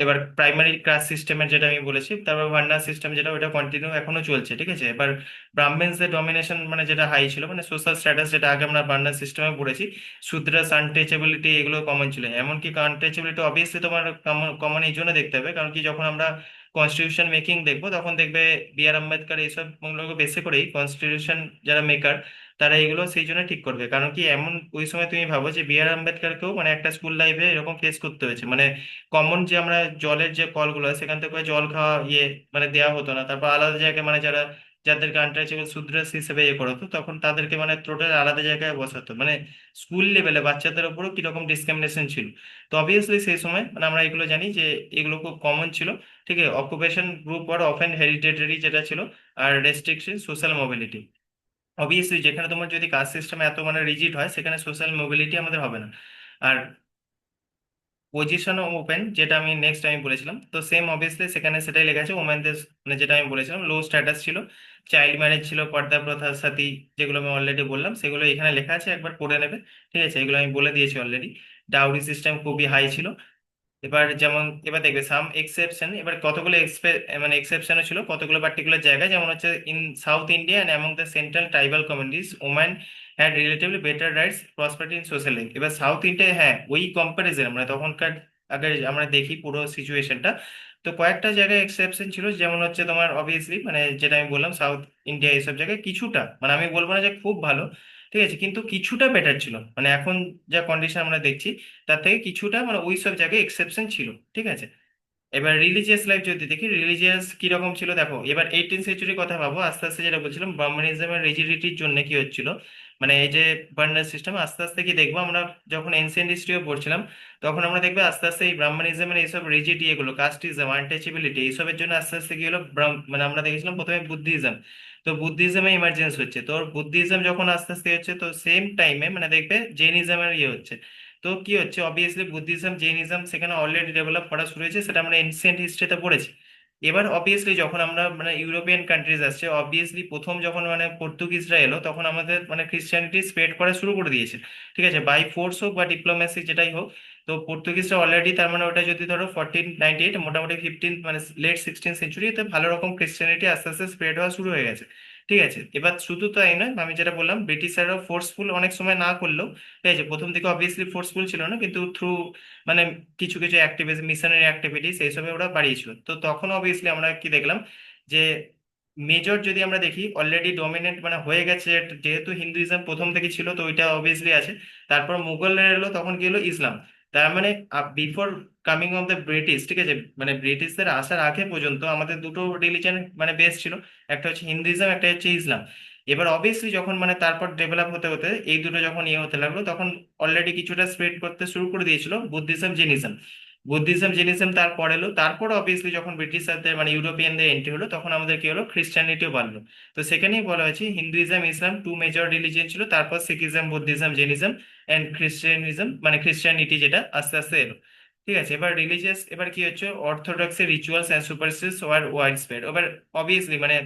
এবার প্রাইমারি কাস্ট সিস্টেমের যেটা আমি বলেছি, তারপর ভার্নার সিস্টেম যেটা, ওটা কন্টিনিউ এখনো চলছে, ঠিক আছে। এবার ব্রাহ্মণসদের ডমিনেশন মানে যেটা হাই ছিল, মানে সোশ্যাল স্ট্যাটাস, যেটা আগে আমরা ভার্নার সিস্টেমে পড়েছি, শূদ্রাস, আনটেচেবিলিটি, এগুলো কমন ছিল। এমনকি আনটেচেবিলিটি অবভিয়াসলি তোমার কমন এই জন্য দেখতে হবে, কারণ কি যখন আমরা কনস্টিটিউশন মেকিং দেখবো তখন দেখবে B.R. আম্বেদকর এইসব গুলোকে বেসে করেই কনস্টিটিউশন যারা মেকার, তারা এগুলো সেই জন্য ঠিক করবে, কারণ কি এমন ওই সময় তুমি ভাবো যে B.R. আম্বেদকরকেও মানে একটা স্কুল লাইফে এরকম ফেস করতে হয়েছে, মানে কমন যে আমরা জলের যে কলগুলো হয়, সেখান থেকে জল খাওয়া ইয়ে মানে দেওয়া হতো না, তারপর আলাদা জায়গায় মানে যারা যাদেরকে আনটাচেবল শূদ্র হিসেবে ইয়ে করা হতো, তখন তাদেরকে মানে টোটাল আলাদা জায়গায় বসাতো, মানে স্কুল লেভেলে বাচ্চাদের উপরও কিরকম ডিসক্রিমিনেশন ছিল। তো অবভিয়াসলি সেই সময় মানে আমরা এগুলো জানি যে এগুলো খুব কমন ছিল, ঠিক আছে। অকুপেশন গ্রুপ আর অফেন হেরিটেটারি যেটা ছিল, আর রেস্ট্রিকশন সোশ্যাল মোবিলিটি। অবভিয়াসলি যেখানে তোমার যদি কাস্ট সিস্টেম এত মানে রিজিড হয়, সেখানে সোশ্যাল মোবিলিটি আমাদের হবে না। আর পজিশন ওপেন, যেটা আমি নেক্সট আমি বলেছিলাম, তো সেম অবভিয়াসলি সেখানে সেটাই লেখা আছে, ওমেনদের মানে যেটা আমি বলেছিলাম লো স্ট্যাটাস ছিল, চাইল্ড ম্যারেজ ছিল, পর্দা প্রথা, সতী, যেগুলো আমি অলরেডি বললাম সেগুলো এখানে লেখা আছে, একবার পড়ে নেবে, ঠিক আছে, এগুলো আমি বলে দিয়েছি অলরেডি। ডাউরি সিস্টেম খুবই হাই ছিল। এবার যেমন এবার দেখবে সাম এক্সেপশন, এবার কতগুলো মানে এক্সেপশনও ছিল কতগুলো পার্টিকুলার জায়গায়, যেমন হচ্ছে in south India and among the central tribal communities woman had relatively better rights prosperity in social life. এবার সাউথ ইন্ডিয়া, হ্যাঁ, ওই কম্পারিজন মানে তখনকার আগে আমরা দেখি পুরো সিচুয়েশনটা, তো কয়েকটা জায়গায় এক্সেপশন ছিল, যেমন হচ্ছে তোমার অবভিয়াসলি মানে যেটা আমি বললাম সাউথ ইন্ডিয়া এইসব জায়গায় কিছুটা, মানে আমি বলবো না যে খুব ভালো, ঠিক আছে, কিন্তু কিছুটা বেটার ছিল, মানে এখন যা কন্ডিশন আমরা দেখছি তার থেকে কিছুটা মানে ওই সব জায়গায় এক্সেপশন ছিল, ঠিক আছে। এবার রিলিজিয়াস লাইফ যদি দেখি, রিলিজিয়াস কিরকম ছিল দেখো, এবার 18th সেঞ্চুরির কথা ভাবো, আস্তে আস্তে যেটা বলছিলাম ব্রাহ্মণিজমের রিজিডিটির জন্য কি হচ্ছিল, মানে এই যে বার্নার সিস্টেম, আস্তে আস্তে কি দেখবো আমরা, যখন এনসিয়েন্ট হিস্ট্রিও পড়ছিলাম তখন আমরা দেখবো আস্তে আস্তে এই ব্রাহ্মণিজমের এইসব রিজিড ইয়েগুলো, কাস্টিজম, আনটাচেবিলিটি, এইসবের জন্য আস্তে আস্তে কি হলো, মানে আমরা দেখেছিলাম প্রথমে বুদ্ধিজম, তো বুদ্ধিজমে ইমার্জেন্স হচ্ছে, তো বুদ্ধিজম যখন আস্তে আস্তে হচ্ছে, তো সেম টাইমে মানে দেখবে জৈনিজমের ইয়ে হচ্ছে। তো কি হচ্ছে, অবভিয়াসলি বুদ্ধিজম, জৈনিজম সেখানে অলরেডি ডেভেলপ করা শুরু হয়েছে, সেটা আমরা এনসিয়েন্ট হিস্ট্রিতে পড়েছি। এবার অবভিয়াসলি যখন আমরা মানে ইউরোপিয়ান কান্ট্রিজ আসছে, অবভিয়াসলি প্রথম যখন মানে পর্তুগিজরা এলো তখন আমাদের মানে ক্রিশ্চিয়ানিটি স্প্রেড করা শুরু করে দিয়েছে, ঠিক আছে, বাই ফোর্স হোক বা ডিপ্লোমেসি যেটাই হোক। তো পর্তুগিজরা অলরেডি তার মানে ওটা যদি ধরো 1498, মোটামুটি 15 মানে লেট 16th সেঞ্চুরিতে ভালো রকম ক্রিশ্চিয়ানিটি আস্তে আস্তে স্প্রেড হওয়া শুরু হয়ে গেছে, ঠিক আছে। এবার শুধু তাই নয়, আমি যেটা বললাম ব্রিটিশাররা ফোর্সফুল অনেক সময় না করলেও, ঠিক আছে, প্রথম দিকে অবভিয়াসলি ফোর্সফুল ছিল না, কিন্তু থ্রু মানে কিছু কিছু অ্যাক্টিভিটি, মিশনারি অ্যাক্টিভিটিস এইসবে ওরা বাড়িয়েছিল। তো তখন অবভিয়াসলি আমরা কি দেখলাম যে মেজর যদি আমরা দেখি অলরেডি ডমিনেন্ট মানে হয়ে গেছে, যেহেতু হিন্দুইজম প্রথম থেকে ছিল তো ওইটা অবভিয়াসলি আছে। তারপর মুঘলরা এলো, তখন কি হলো, ইসলাম। তার মানে before coming of the British, ঠিক আছে, মানে ব্রিটিশদের আসার আগে পর্যন্ত আমাদের দুটো রিলিজন মানে বেস ছিল, একটা হচ্ছে হিন্দুইজম, একটা হচ্ছে ইসলাম। এবার অবভিয়াসলি যখন মানে তারপর ডেভেলপ হতে হতে এই দুটো যখন ইয়ে হতে লাগলো, তখন অলরেডি কিছুটা স্প্রেড করতে শুরু করে দিয়েছিল বুদ্ধিজম, জেনিজম। বুদ্ধিজম, জেনিজম তারপর এলো, তারপর অবভিয়াসলি যখন ব্রিটিশারদের মানে ইউরোপিয়ানদের এন্ট্রি হলো, তখন আমাদের কি হলো, খ্রিস্টানিটিও বাড়লো। তো সেখানেই বলা হয়েছে হিন্দুইজম, ইসলাম টু মেজর রিলিজিয়ন ছিল, তারপর শিখিজম, বুদ্ধিজম, জেনিজম এন্ড খ্রিস্টানিজম মানে খ্রিস্টানিটি যেটা আস্তে আস্তে এলো। ঠিক আছে, এবার রিলিজিয়াস, এবার কি হচ্ছে, অর্থোডক্সের rituals and superstitions were widespread. এবার অবভিয়াসলি মানে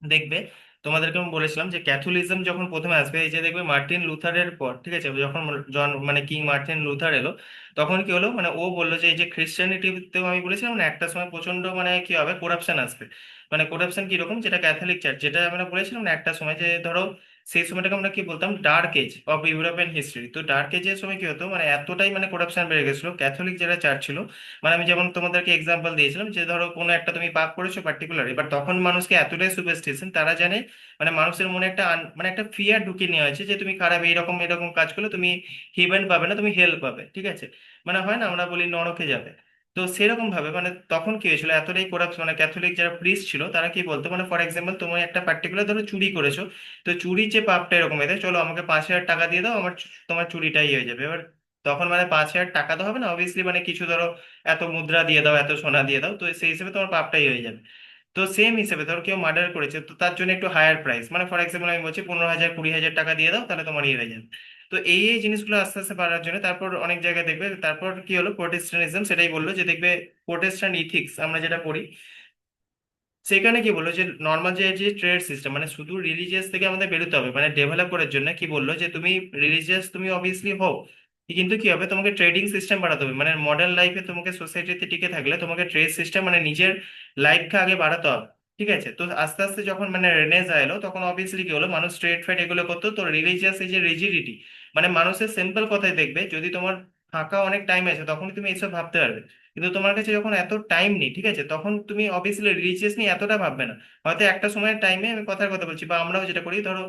দেখবে, তোমাদেরকে আমি বলেছিলাম যে ক্যাথলিজম যখন প্রথমে আসবে, এই যে দেখবে মার্টিন লুথারের পর, ঠিক আছে, যখন জন মানে কিং মার্টিন লুথার এলো, তখন কি হলো, মানে ও বললো যে এই যে খ্রিস্টানিটিতেও আমি বলেছিলাম মানে একটা সময় প্রচন্ড মানে কি হবে, করাপশন আসবে। মানে করাপশন কিরকম, যেটা ক্যাথলিক চার্চ, যেটা আমরা বলেছিলাম না একটা সময়, যে ধরো সেই সময়টাকে আমরা কি বলতাম, dark age of European history. তো ডার্ক এজের সময় কি হতো, মানে এতটাই মানে করাপশন বেড়ে গেছিল, ক্যাথলিক যারা চার্চ ছিল, মানে আমি যেমন তোমাদেরকে এক্সাম্পল দিয়েছিলাম যে ধরো কোনো একটা তুমি পাপ করেছো পার্টিকুলার, এবার তখন মানুষকে এতটাই সুপারস্টিশন, তারা জানে মানে মানুষের মনে একটা মানে একটা ফিয়ার ঢুকিয়ে নেওয়া হয়েছে যে তুমি খারাপ, এইরকম এরকম কাজ করলে তুমি হেভেন পাবে না, তুমি হেল পাবে, ঠিক আছে, মানে হয় না আমরা বলি নরকে যাবে। তো সেরকম ভাবে মানে তখন কি হয়েছিল, এতটাই করাপশন, মানে ক্যাথলিক যারা প্রিস্ট ছিল তারা কি বলতো, মানে ফর এক্সাম্পল তুমি একটা পার্টিকুলার ধরো চুরি করেছো, তো চুরির যে পাপটা এরকম হয়েছে, চলো আমাকে 5,000 টাকা দিয়ে দাও, আমার তোমার চুরিটাই হয়ে যাবে। এবার তখন মানে 5,000 টাকা তো হবে না অবভিয়াসলি, মানে কিছু ধরো এত মুদ্রা দিয়ে দাও, এত সোনা দিয়ে দাও, তো সেই হিসেবে তোমার পাপটাই হয়ে যাবে। তো সেম হিসেবে ধর কেউ মার্ডার করেছে, তো তার জন্য একটু হায়ার প্রাইস, মানে ফর এক্সাম্পল আমি বলছি 15,000 20,000 টাকা দিয়ে দাও, তাহলে তোমার ইয়ে হয়ে যাবে। তো এই জিনিসগুলো আস্তে আস্তে বাড়ার জন্য তারপর অনেক জায়গায় দেখবে, তারপর কি হলো, প্রোটেস্টান্টিজম সেটাই বললো যে দেখবে প্রোটেস্ট্যান্ট ইথিক্স আমরা যেটা পড়ি, সেখানে কি বললো যে নর্মাল যে যে ট্রেড সিস্টেম, মানে শুধু রিলিজিয়াস থেকে আমাদের বেরোতে হবে, মানে ডেভেলপ করার জন্য কি বললো যে তুমি রিলিজিয়াস তুমি অবভিয়াসলি হও, কিন্তু কি হবে, তোমাকে ট্রেডিং সিস্টেম বাড়াতে হবে, মানে মডার্ন লাইফে তোমাকে সোসাইটিতে টিকে থাকলে তোমাকে ট্রেড সিস্টেম মানে নিজের লাইফকে আগে বাড়াতে হবে। ঠিক আছে, তো আস্তে আস্তে যখন মানে রেনেসা এলো, তখন অবভিয়াসলি কি হলো, মানুষ ট্রেড ফাইট এগুলো করতো, তো রিলিজিয়াস এই যে রিজিডিটি, মানে মানুষের সিম্পল কথাই দেখবে, যদি তোমার ফাঁকা অনেক টাইম আছে তখন তুমি এইসব ভাবতে পারবে, কিন্তু তোমার কাছে যখন এত টাইম নেই, ঠিক আছে, তখন তুমি অবভিয়াসলি রিলিজিয়াস নিয়ে এতটা ভাববে না। হয়তো একটা সময়ের টাইমে, আমি কথার কথা বলছি, বা আমরাও যেটা করি, ধরো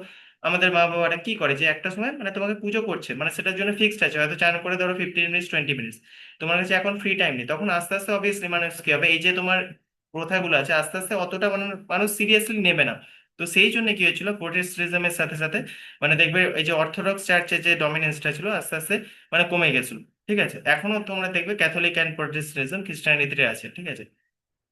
আমাদের মা বাবারা কি করে, যে একটা সময় মানে তোমাকে পুজো করছে, মানে সেটার জন্য ফিক্সড আছে, হয়তো চান করে ধরো 15 মিনিটস 20 মিনিটস, তোমার কাছে এখন ফ্রি টাইম নেই, তখন আস্তে আস্তে অবভিয়াসলি মানুষ কি হবে, এই যে তোমার প্রথাগুলো আছে আস্তে আস্তে অতটা মানে মানুষ সিরিয়াসলি নেবে না। তো সেই জন্য কি হয়েছিল, প্রোটেস্টান্টিজমের সাথে সাথে মানে দেখবে এই যে অর্থোডক্স চার্চের যে ডমিনেন্সটা ছিল আস্তে আস্তে মানে কমে গেছিল। ঠিক আছে, এখনো তোমরা দেখবে ক্যাথলিক অ্যান্ড প্রোটেস্টান্টিজম খ্রিস্টানিটিতে আছে। ঠিক আছে,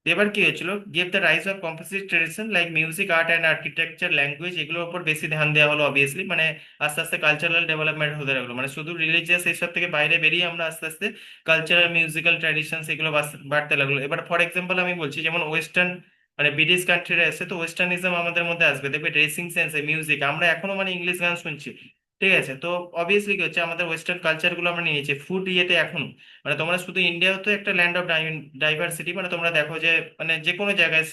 এবার কি হয়েছিল, give the rise of composite tradition like music, art and architecture, language, এগুলোর উপর বেশি ধ্যান দেওয়া হলো অবভিয়াসলি, মানে আস্তে আস্তে কালচারাল ডেভেলপমেন্ট হতে লাগলো, মানে শুধু রিলিজিয়াস এইসব থেকে বাইরে বেরিয়ে আমরা আস্তে আস্তে কালচারাল, মিউজিক্যাল ট্র্যাডিশনস এগুলো বাড়তে লাগলো। এবার ফর এক্সাম্পল আমি বলছি, যেমন ওয়েস্টার্ন মানে ব্রিটিশ কান্ট্রিরা এসে, তো ওয়েস্টার্নিজম আমাদের মধ্যে আসবে, দেখবে ড্রেসিং সেন্সে, মিউজিক, আমরা এখনো মানে ইংলিশ গান শুনছি। ঠিক আছে, তো অবভিয়াসলি কি হচ্ছে, আমাদের ওয়েস্টার্ন কালচার গুলো আমরা নিয়েছি, ফুড ইয়েতে এখন মানে তোমরা শুধু ইন্ডিয়া তো একটা ল্যান্ড অফ ডাইভার্সিটি, মানে তোমরা দেখো যে মানে যে কোনো জায়গায়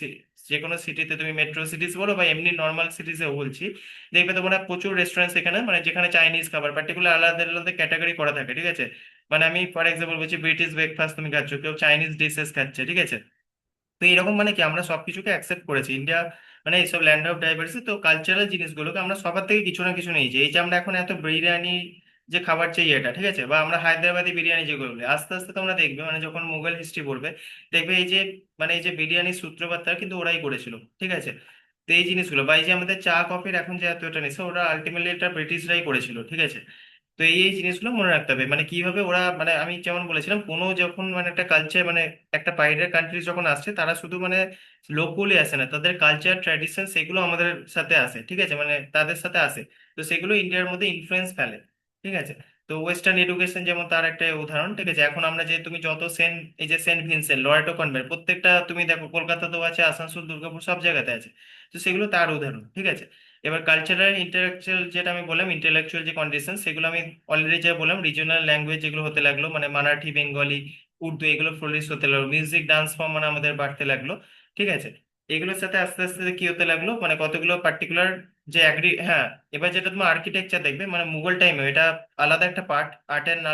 যে কোনো সিটিতে তুমি মেট্রো সিটিজ বলো বা এমনি নর্মাল সিটিজেও বলছি, দেখবে তোমরা প্রচুর রেস্টুরেন্ট এখানে, মানে যেখানে চাইনিজ খাবার পার্টিকুলার আলাদা আলাদা ক্যাটাগরি করা থাকে। ঠিক আছে, মানে আমি ফর এক্সাম্পল বলছি, ব্রিটিশ ব্রেকফাস্ট তুমি খাচ্ছ, কেউ চাইনিজ ডিশেস খাচ্ছে। ঠিক আছে, তো এরকম মানে কি আমরা সবকিছুকে অ্যাকসেপ্ট করেছি ইন্ডিয়া, মানে এইসব ল্যান্ড অফ ডাইভার্সিটি, তো কালচারাল জিনিসগুলোকে আমরা সবার থেকে কিছু না কিছু নিয়েছি। এই যে আমরা এখন এত বিরিয়ানি যে খাবার চাই এটা, ঠিক আছে, বা আমরা হায়দ্রাবাদি বিরিয়ানি যেগুলো বলি, আস্তে আস্তে তোমরা দেখবে মানে যখন মুঘল হিস্ট্রি পড়বে, দেখবে এই যে মানে এই যে বিরিয়ানির সূত্রপাতটা কিন্তু ওরাই করেছিল। ঠিক আছে, তো এই জিনিসগুলো বা এই যে আমাদের চা কফির এখন যে এতটা নেশা, ওরা আলটিমেটলি এটা ব্রিটিশরাই করেছিল। ঠিক আছে, তো এই জিনিসগুলো মনে রাখতে হবে, মানে কিভাবে ওরা মানে আমি যেমন বলেছিলাম, কোনো যখন মানে একটা কালচার মানে একটা বাইরের কান্ট্রি যখন আসছে, তারা শুধু মানে লোকলি আসে না, তাদের কালচার ট্র্যাডিশন সেগুলো আমাদের সাথে আসে। ঠিক আছে, মানে তাদের সাথে আসে, তো সেগুলো ইন্ডিয়ার মধ্যে ইনফ্লুয়েন্স ফেলে। ঠিক আছে, তো ওয়েস্টার্ন এডুকেশন যেমন তার একটা উদাহরণ। ঠিক আছে, এখন আমরা যে তুমি যত সেন্ট এই যে সেন্ট ভিনসেন্ট লরেটো কনভেন্ট প্রত্যেকটা তুমি দেখো, কলকাতাতেও আছে, আসানসোল, দুর্গাপুর সব জায়গাতে আছে, তো সেগুলো তার উদাহরণ। ঠিক আছে, এবার কালচারাল ইন্টালেকচুয়াল যেটা আমি বললাম, ইন্টেলেকচুয়াল যে কন্ডিশন, সেগুলো আমি অলরেডি যা বললাম, রিজিওনাল ল্যাঙ্গুয়েজ যেগুলো হতে লাগলো, মানে মারাঠি, বেঙ্গলি, উর্দু, এগুলো ফ্লোরিশ হতে লাগলো, মিউজিক, ডান্স ফর্ম মানে আমাদের বাড়তে লাগলো। ঠিক আছে, এগুলোর সাথে আস্তে আস্তে কি হতে লাগলো, মানে কতগুলো পার্টিকুলার যে হ্যাঁ, এবার যেটা তোমার আর্কিটেকচার দেখবে, মানে মুঘল টাইমে এটা আলাদা একটা পার্ট, আর্ট অ্যান্ড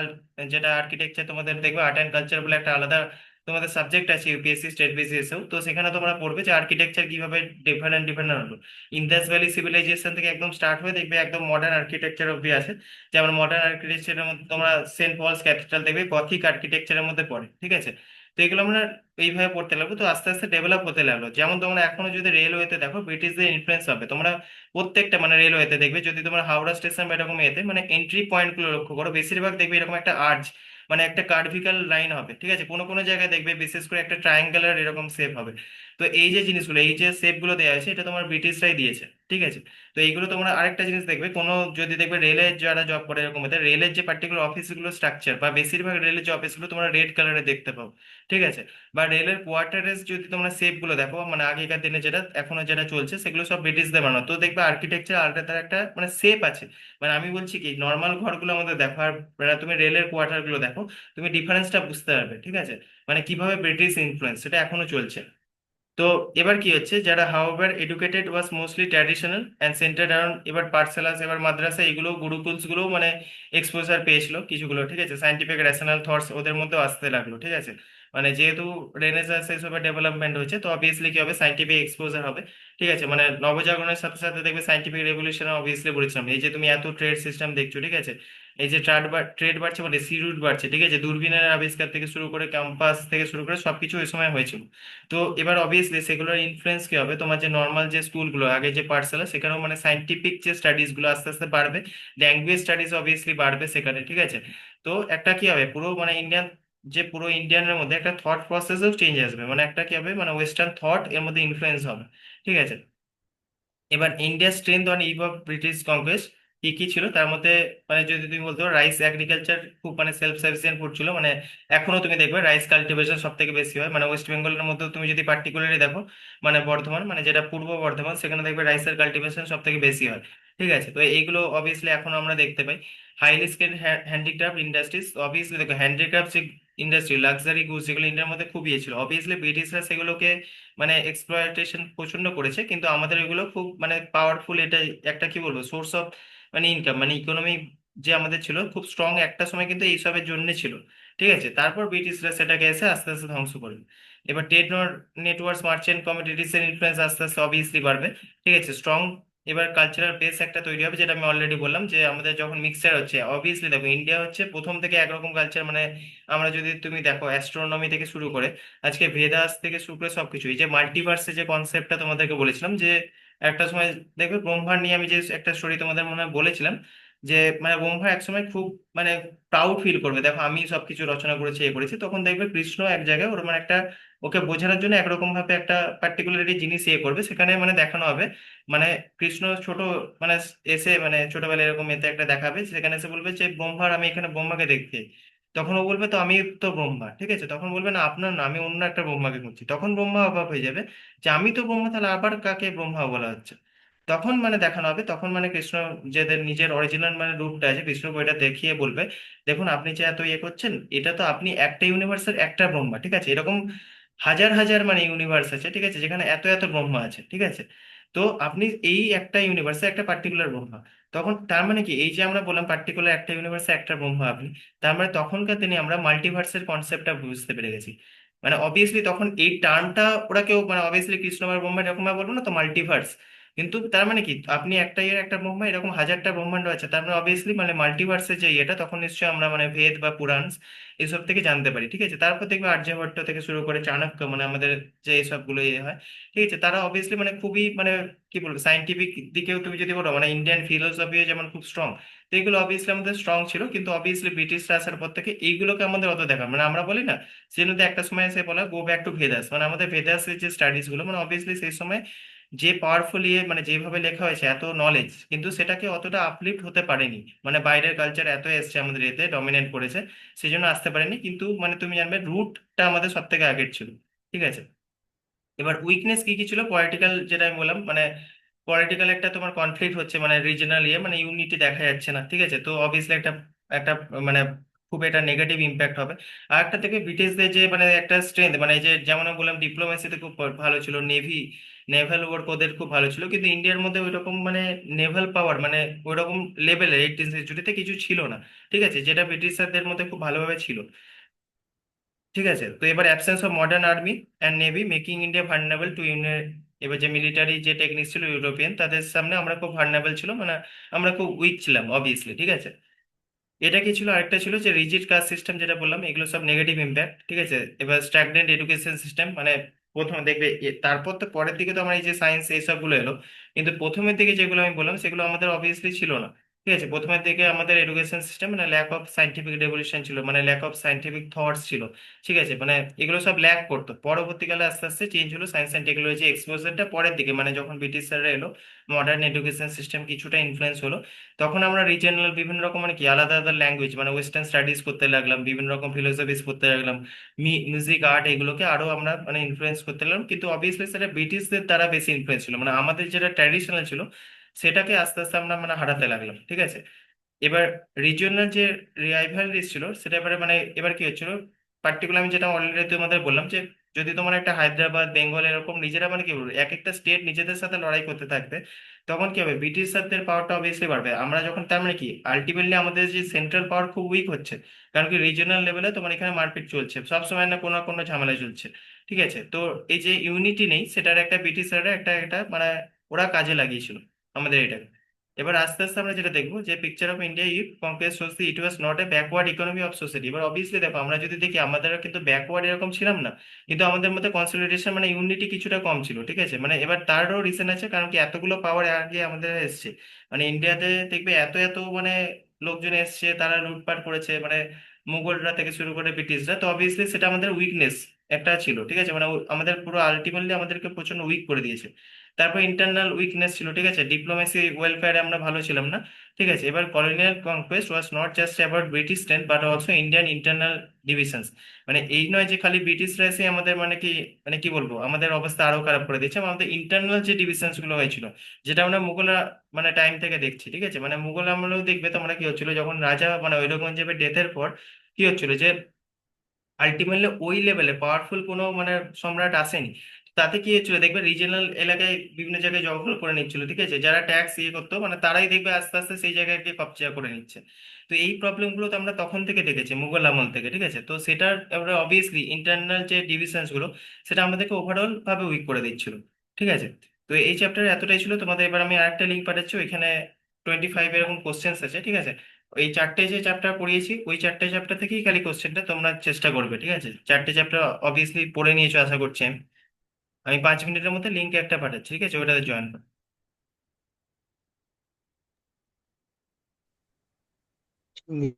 যেটা আর্কিটেকচার তোমাদের দেখবে, আর্ট অ্যান্ড কালচার বলে একটা আলাদা তোমাদের সাবজেক্ট আছে ইউপিএসসি স্টেট বিসিএসও, তো সেখানে তোমরা পড়বে যে আর্কিটেকচার কিভাবে ডিফারেন্ট ডিফারেন্ট হলো। ইন্দাস ভ্যালি সিভিলাইজেশন থেকে একদম স্টার্ট হয়ে দেখবে একদম মডার্ন আর্কিটেকচার অব্দি আছে। যেমন মডার্ন আর্কিটেকচারের মধ্যে তোমরা সেন্ট পলস ক্যাথিড্রাল দেখবে গথিক আর্কিটেকচারের মধ্যে পড়ে, ঠিক আছে। তো এগুলো আমরা এইভাবে পড়তে লাগবো, তো আস্তে আস্তে ডেভেলপ হতে লাগলো। যেমন তোমরা এখনো যদি রেলওয়েতে দেখো ব্রিটিশদের ইনফ্লুয়েন্স হবে, তোমরা প্রত্যেকটা মানে রেলওয়েতে দেখবে, যদি তোমরা হাওড়া স্টেশন বা এরকম এতে মানে এন্ট্রি পয়েন্ট গুলো লক্ষ্য করো, বেশিরভাগ দেখবে এরকম একটা আর্চ মানে একটা কার্ভিক্যাল লাইন হবে, ঠিক আছে। কোনো কোনো জায়গায় দেখবে বিশেষ করে একটা ট্রায়াঙ্গুলার এরকম শেপ হবে। তো এই যে জিনিসগুলো, এই যে শেপ গুলো দেওয়া আছে, এটা তোমার ব্রিটিশরাই দিয়েছে, ঠিক আছে। তো এইগুলো তোমরা আরেকটা জিনিস দেখবে, কোনো যদি দেখবে রেলে যারা জব করে এরকম এদের রেলের যে পার্টিকুলার অফিসগুলো স্ট্রাকচার বা বেশিরভাগ রেলের যে অফিসগুলো তোমরা রেড কালারে দেখতে পাও, ঠিক আছে। বা রেলের কোয়ার্টারের যদি তোমরা শেপ গুলো দেখো, মানে আগেকার দিনে যেটা এখনো যেটা চলছে সেগুলো সব ব্রিটিশদের বানানো, তো দেখবে আর্কিটেকচার আলাদা একটা মানে শেপ আছে। মানে আমি বলছি কি নর্মাল ঘরগুলো আমাদের দেখো আর তুমি রেলের কোয়ার্টার গুলো দেখো, তুমি ডিফারেন্সটা বুঝতে পারবে, ঠিক আছে। মানে কিভাবে ব্রিটিশ ইনফ্লুয়েন্স সেটা এখনো চলছে। তো এবার কি হচ্ছে, যারা however educated was mostly traditional and centred around, এবার পাঠশালা এবার মাদ্রাসা এগুলো গুরুকুলস গুলো মানে এক্সপোজার পেয়েছিল কিছুগুলো, ঠিক আছে। সাইন্টিফিক রেশনাল থটস ওদের মধ্যেও আসতে লাগলো, ঠিক আছে। মানে যেহেতু রেনেসাঁস এসবের ডেভেলপমেন্ট হয়েছে, তো অবভিয়াসলি কি হবে, সাইন্টিফিক এক্সপোজার হবে, ঠিক আছে। মানে নবজাগরণের সাথে সাথে দেখবে সাইন্টিফিক রেভলিউশন অবভিয়াসলি বলেছিলাম, এই যে তুমি এত ট্রেড সিস্টেম দেখছো, ঠিক আছে। এই যে ট্রেড বাড়ছে মানে সি রুট বাড়ছে, ঠিক আছে। দূরবীনের আবিষ্কার থেকে শুরু করে ক্যাম্পাস থেকে শুরু করে সবকিছু ওই সময় হয়েছিল। তো এবার অবভিয়াসলি সেগুলোর ইনফ্লুয়েন্স কি হবে, তোমার যে নর্মাল যে স্কুলগুলো আগে যে পাঠশালা সেখানেও মানে সাইন্টিফিক যে স্টাডিজ গুলো আস্তে আস্তে বাড়বে, ল্যাঙ্গুয়েজ স্টাডিজ অবভিয়াসলি বাড়বে সেখানে, ঠিক আছে। তো একটা কি হবে, পুরো মানে ইন্ডিয়ান যে পুরো ইন্ডিয়ানের মধ্যে একটা থট প্রসেসও চেঞ্জ আসবে, মানে একটা কি হবে মানে ওয়েস্টার্ন থট এর মধ্যে ইনফ্লুয়েন্স হবে, ঠিক আছে। এবার India strength on eve of British conquest কি কি ছিল তার মধ্যে, মানে যদি তুমি বলতে পারো রাইস এগ্রিকালচার খুব মানে সেলফ সাফিসিয়েন্ট ফুড ছিল, মানে এখনো তুমি দেখবে রাইস কাল্টিভেশন সব থেকে বেশি হয়, মানে ওয়েস্ট বেঙ্গলের মধ্যে তুমি যদি পার্টিকুলারলি দেখো, মানে বর্ধমান মানে যেটা পূর্ব বর্ধমান সেখানে দেখবে রাইসের কাল্টিভেশন সব থেকে বেশি হয়, ঠিক আছে। তো এইগুলো অবভিয়াসলি এখনো আমরা দেখতে পাই। Highly skilled handicraft industries, obviously দেখো হ্যান্ডিক্রাফট ইন্ডাস্ট্রি লাক্সারি গুডস যেগুলো ইন্ডিয়ার মধ্যে খুব ইয়ে ছিল, অবভিয়াসলি ব্রিটিশরা সেগুলোকে মানে এক্সপ্লয়টেশন প্রচন্ড করেছে, কিন্তু আমাদের এগুলো খুব মানে পাওয়ারফুল, এটা একটা কি বলবো সোর্স অফ মানে ইনকাম মানে ইকোনমি যে আমাদের ছিল খুব স্ট্রং একটা সময়, কিন্তু এইসবের জন্য ছিল, ঠিক আছে। তারপর ব্রিটিশরা সেটাকে এসে আস্তে আস্তে ধ্বংস করবে। এবার ট্রেড নেটওয়ার্কস মার্চেন্ট কমিউনিটিস এর ইনফ্লুয়েন্স আস্তে আস্তে অবভিয়াসলি বাড়বে, ঠিক আছে। স্ট্রং এবার কালচারাল বেস একটা তৈরি হবে, যেটা আমি অলরেডি বললাম যে আমাদের যখন মিক্সচার হচ্ছে, অবভিয়াসলি দেখো ইন্ডিয়া হচ্ছে প্রথম থেকে একরকম কালচার, মানে আমরা যদি তুমি দেখো অ্যাস্ট্রোনমি থেকে শুরু করে আজকে ভেদাস থেকে শুরু করে সবকিছু, এই যে মাল্টিভার্সের যে কনসেপ্টটা তোমাদেরকে বলেছিলাম, যে একটা সময় দেখবে ব্রহ্মাণ্ড নিয়ে আমি যে একটা স্টোরি তোমাদের মনে হয় বলেছিলাম, যে মানে ব্রহ্মা একসময় খুব মানে প্রাউড ফিল করবে, দেখো আমি সবকিছু রচনা করেছি এ করেছি, তখন দেখবে কৃষ্ণ এক জায়গায় ওর মানে একটা ওকে বোঝানোর জন্য একরকম ভাবে একটা পার্টিকুলারলি জিনিস ইয়ে করবে, সেখানে মানে দেখানো হবে মানে কৃষ্ণ ছোট মানে এসে মানে ছোটবেলায় এরকম এতে একটা দেখাবে, সেখানে এসে বলবে যে ব্রহ্মার আমি এখানে ব্রহ্মাকে দেখতে, তখন ও বলবে তো আমি তো ব্রহ্মা, ঠিক আছে। তখন বলবে না আপনার না, আমি অন্য একটা ব্রহ্মাকে খুঁজছি, তখন ব্রহ্মা অবাক হয়ে যাবে যে আমি তো ব্রহ্মা, তাহলে আবার কাকে ব্রহ্মা বলা হচ্ছে। তখন মানে দেখানো হবে, তখন মানে কৃষ্ণ যাদের নিজের অরিজিনাল মানে রূপটা আছে কৃষ্ণ বইটা দেখিয়ে বলবে দেখুন আপনি যে এত ইয়ে করছেন, এটা তো আপনি একটা ইউনিভার্সের একটা ব্রহ্মা, ঠিক আছে। এরকম হাজার হাজার মানে ইউনিভার্স আছে, ঠিক আছে, যেখানে এত এত ব্রহ্মা আছে, ঠিক আছে। তো আপনি এই একটা ইউনিভার্সে একটা পার্টিকুলার ব্রহ্মা, তখন তার মানে কি এই যে আমরা বললাম পার্টিকুলার একটা ইউনিভার্সে একটা ব্রহ্মা আপনি, তার মানে তখনকার দিনে আমরা মাল্টিভার্সের কনসেপ্টটা বুঝতে পেরে গেছি। মানে অবভিয়াসলি তখন এই টার্মটা ওরা কেউ মানে অবভিয়াসলি কৃষ্ণ বা ব্রহ্মা এরকম ভাবে বলবো না তো মাল্টিভার্স, কিন্তু তার মানে কি আপনি একটা ইয়ের একটা ব্রহ্মা এরকম হাজারটা ব্রহ্মাণ্ড আছে, তার মানে অবভিয়াসলি মানে মাল্টিভার্সের যে ইয়েটা তখন নিশ্চয়ই আমরা মানে বেদ বা পুরাণ এসব থেকে জানতে পারি, ঠিক আছে। তারপর দেখবে আর্যভট্ট থেকে শুরু করে চাণক্য মানে আমাদের যে এইসব গুলো ইয়ে হয়, ঠিক আছে, তারা অবভিয়াসলি মানে খুবই মানে কি বলবো সাইন্টিফিক দিকেও তুমি যদি বলো মানে ইন্ডিয়ান ফিলোসফিও যেমন খুব স্ট্রং, তো এগুলো অবভিয়াসলি আমাদের স্ট্রং ছিল, কিন্তু অবভিয়াসলি ব্রিটিশরা আসার পর থেকে এইগুলোকে আমাদের অত দেখা মানে আমরা বলি না সে যদি একটা সময় এসে বলে গো ব্যাক টু ভেদাস, মানে আমাদের ভেদাসের যে স্টাডিজ গুলো মানে অবভিয়াসলি সেই সময় যে পাওয়ারফুল ইয়ে মানে যেভাবে লেখা হয়েছে এত নলেজ, কিন্তু সেটাকে অতটা আপলিফ্ট হতে পারেনি, মানে বাইরের কালচার এত এসছে আমাদের এতে ডমিনেট করেছে, সেই জন্য আসতে পারেনি। কিন্তু মানে তুমি জানবে রুটটা আমাদের সব থেকে আগের ছিল, ঠিক আছে। এবার উইকনেস কি কি ছিল পলিটিক্যাল, যেটা আমি বললাম মানে পলিটিক্যাল একটা তোমার কনফ্লিক্ট হচ্ছে, মানে রিজনাল ইয়ে মানে ইউনিটি দেখা যাচ্ছে না, ঠিক আছে। তো অবভিয়াসলি একটা একটা মানে খুব একটা নেগেটিভ ইম্প্যাক্ট হবে। আর একটা থেকে ব্রিটিশদের যে মানে একটা স্ট্রেংথ মানে এই যে যেমন আমি বললাম ডিপ্লোমেসিতে খুব ভালো ছিল, নেভাল ওয়ার্ক ওদের খুব ভালো ছিল, কিন্তু ইন্ডিয়ার মধ্যে ওইরকম মানে নেভাল পাওয়ার মানে ওইরকম লেভেলের 18th সেঞ্চুরিতে কিছু ছিল না, ঠিক আছে, যেটা ব্রিটিশারদের মধ্যে খুব ভালোভাবে ছিল। ঠিক আছে, তো এবার absence of modern army and navy making India vulnerable to union. এবার যে মিলিটারি যে টেকনিক ছিল ইউরোপিয়ান, তাদের সামনে আমরা খুব ভার্নারেবল ছিল, মানে আমরা খুব উইক ছিলাম অবভিয়াসলি। ঠিক আছে, এটা কি ছিল, আরেকটা ছিল যে রিজিড কাস্ট সিস্টেম, যেটা বললাম, এগুলো সব নেগেটিভ ইম্প্যাক্ট। ঠিক আছে, এবার স্ট্যাগনেন্ট এডুকেশন সিস্টেম, মানে প্রথমে দেখবে তারপর তো পরের দিকে তো আমরা এই যে সায়েন্স এইসব গুলো এলো, কিন্তু প্রথমের দিকে যেগুলো আমি বললাম সেগুলো আমাদের অবভিয়াসলি ছিল না। ঠিক আছে, প্রথমের দিকে আমাদের এডুকেশন সিস্টেম মানে ল্যাক অফ সাইন্টিফিক রেভলিউশন ছিল, মানে ল্যাক অফ সাইন্টিফিক থটস ছিল। ঠিক আছে, মানে এগুলো সব ল্যাক করতো। পরবর্তীকালে আস্তে আস্তে চেঞ্জ হলো, সায়েন্স অ্যান্ড টেকনোলজি এক্সপোজারটা পরের দিকে, মানে যখন ব্রিটিশাররা এলো, মডার্ন এডুকেশন সিস্টেম কিছুটা ইনফ্লুয়েন্স হলো, তখন আমরা রিজিয়নাল বিভিন্ন রকম মানে কি আলাদা আলাদা ল্যাঙ্গুয়েজ মানে ওয়েস্টার্ন স্টাডিজ করতে লাগলাম, বিভিন্ন রকম ফিলোসফিস পড়তে লাগলাম, মিউজিক আর্ট এগুলোকে আরো আমরা মানে ইনফ্লুয়েন্স করতে লাগলাম। কিন্তু অবভিয়াসলি সেটা ব্রিটিশদের দ্বারা বেশি ইনফ্লুয়েন্স ছিল, মানে আমাদের যেটা ট্র্যাডিশনাল ছিল সেটাকে আস্তে আস্তে আমরা মানে হারাতে লাগলাম। ঠিক আছে, এবার রিজিওনাল যে রাইভালরিজ ছিল সেটা এবারে মানে এবার কি হচ্ছিল, পার্টিকুলার আমি যেটা অলরেডি তোমাদের বললাম যে যদি তোমার একটা হায়দ্রাবাদ বেঙ্গল এরকম নিজেরা মানে কি বলবো এক একটা স্টেট নিজেদের সাথে লড়াই করতে থাকবে, তখন কি হবে, ব্রিটিশারদের পাওয়ারটা অবভিয়াসলি বাড়বে। আমরা যখন তার মানে কি আলটিমেটলি আমাদের যে সেন্ট্রাল পাওয়ার খুব উইক হচ্ছে, কারণ কি রিজিওনাল লেভেলে তোমার এখানে মারপিট চলছে সবসময়, না কোনো না কোনো ঝামেলা চলছে। ঠিক আছে, তো এই যে ইউনিটি নেই, সেটার একটা ব্রিটিশাররা একটা একটা মানে ওরা কাজে লাগিয়েছিল আমাদের এটা। এবার আস্তে আস্তে আমরা যেটা দেখবো যে picture of India if compare shows it was not a backward economy of society. এবার অবভিয়াসলি দেখো আমরা যদি দেখি আমাদের কিন্তু ব্যাকওয়ার্ড এরকম ছিলাম না, কিন্তু আমাদের মধ্যে কনসলিডেশন মানে ইউনিটি কিছুটা কম ছিল। ঠিক আছে, মানে এবার তারও রিজন আছে, কারণ কি এতগুলো পাওয়ার আগে আমাদের এসছে, মানে ইন্ডিয়াতে দেখবে এত এত মানে লোকজন এসছে, তারা লুটপাট করেছে, মানে মুঘলরা থেকে শুরু করে ব্রিটিশরা, তো অবভিয়াসলি সেটা আমাদের উইকনেস একটা ছিল। ঠিক আছে, মানে আমাদের পুরো আলটিমেটলি আমাদেরকে প্রচন্ড উইক করে দিয়েছে। তারপর ইন্টারনাল উইকনেস ছিল। ঠিক আছে, ডিপ্লোমেসি ওয়েলফেয়ারে আমরা ভালো ছিলাম না। ঠিক আছে, এবার colonial conquest was not just about British strength but also Indian internal divisions. মানে এই নয় যে খালি ব্রিটিশরা এসে আমাদের মানে কি বলবো আমাদের অবস্থা আরো খারাপ করে দিয়েছে, আমাদের ইন্টারনাল যে ডিভিশনস গুলো হয়েছিল, যেটা আমরা মুঘল মানে টাইম থেকে দেখছি। ঠিক আছে, মানে মুঘল আমলেও দেখবে তোমরা কি হচ্ছিল, যখন রাজা মানে ঔরঙ্গজেবের ডেথের পর কি হচ্ছিল যে আলটিমেটলি ওই লেভেলে পাওয়ারফুল কোনো মানে সম্রাট আসেনি। তাতে কি হচ্ছিল দেখবে রিজিয়নাল এলাকায় বিভিন্ন জায়গায় দখল করে নিচ্ছিল। ঠিক আছে, যারা ট্যাক্স ইয়ে করতো মানে তারাই দেখবে আস্তে আস্তে সেই জায়গাকে কবজা করে নিচ্ছে। তো এই প্রবলেমগুলো তো আমরা তখন থেকে দেখেছি মুঘল আমল থেকে। ঠিক আছে, তো সেটার এবারে অবভিয়াসলি ইন্টারনাল যে ডিভিশনস গুলো সেটা আমাদেরকে ওভারঅল ভাবে উইক করে দিচ্ছিল। ঠিক আছে, তো এই চ্যাপ্টারে এতটাই ছিল তোমাদের। এবার আমি আরেকটা লিঙ্ক পাঠাচ্ছি, ওইখানে 25 এরকম কোশ্চেন্স আছে। ঠিক আছে, এই চারটে যে চ্যাপ্টার পড়িয়েছি ওই চারটে চ্যাপ্টার থেকেই খালি কোশ্চেনটা তোমরা চেষ্টা করবে। ঠিক আছে, চারটে চ্যাপ্টার অবভিয়াসলি পড়ে নিয়েছো আশা করছি। আমি 5 মিনিটের মধ্যে লিঙ্ক একটা পাঠাচ্ছি, ঠিক আছে, ওটাতে জয়েন করো। ঠিক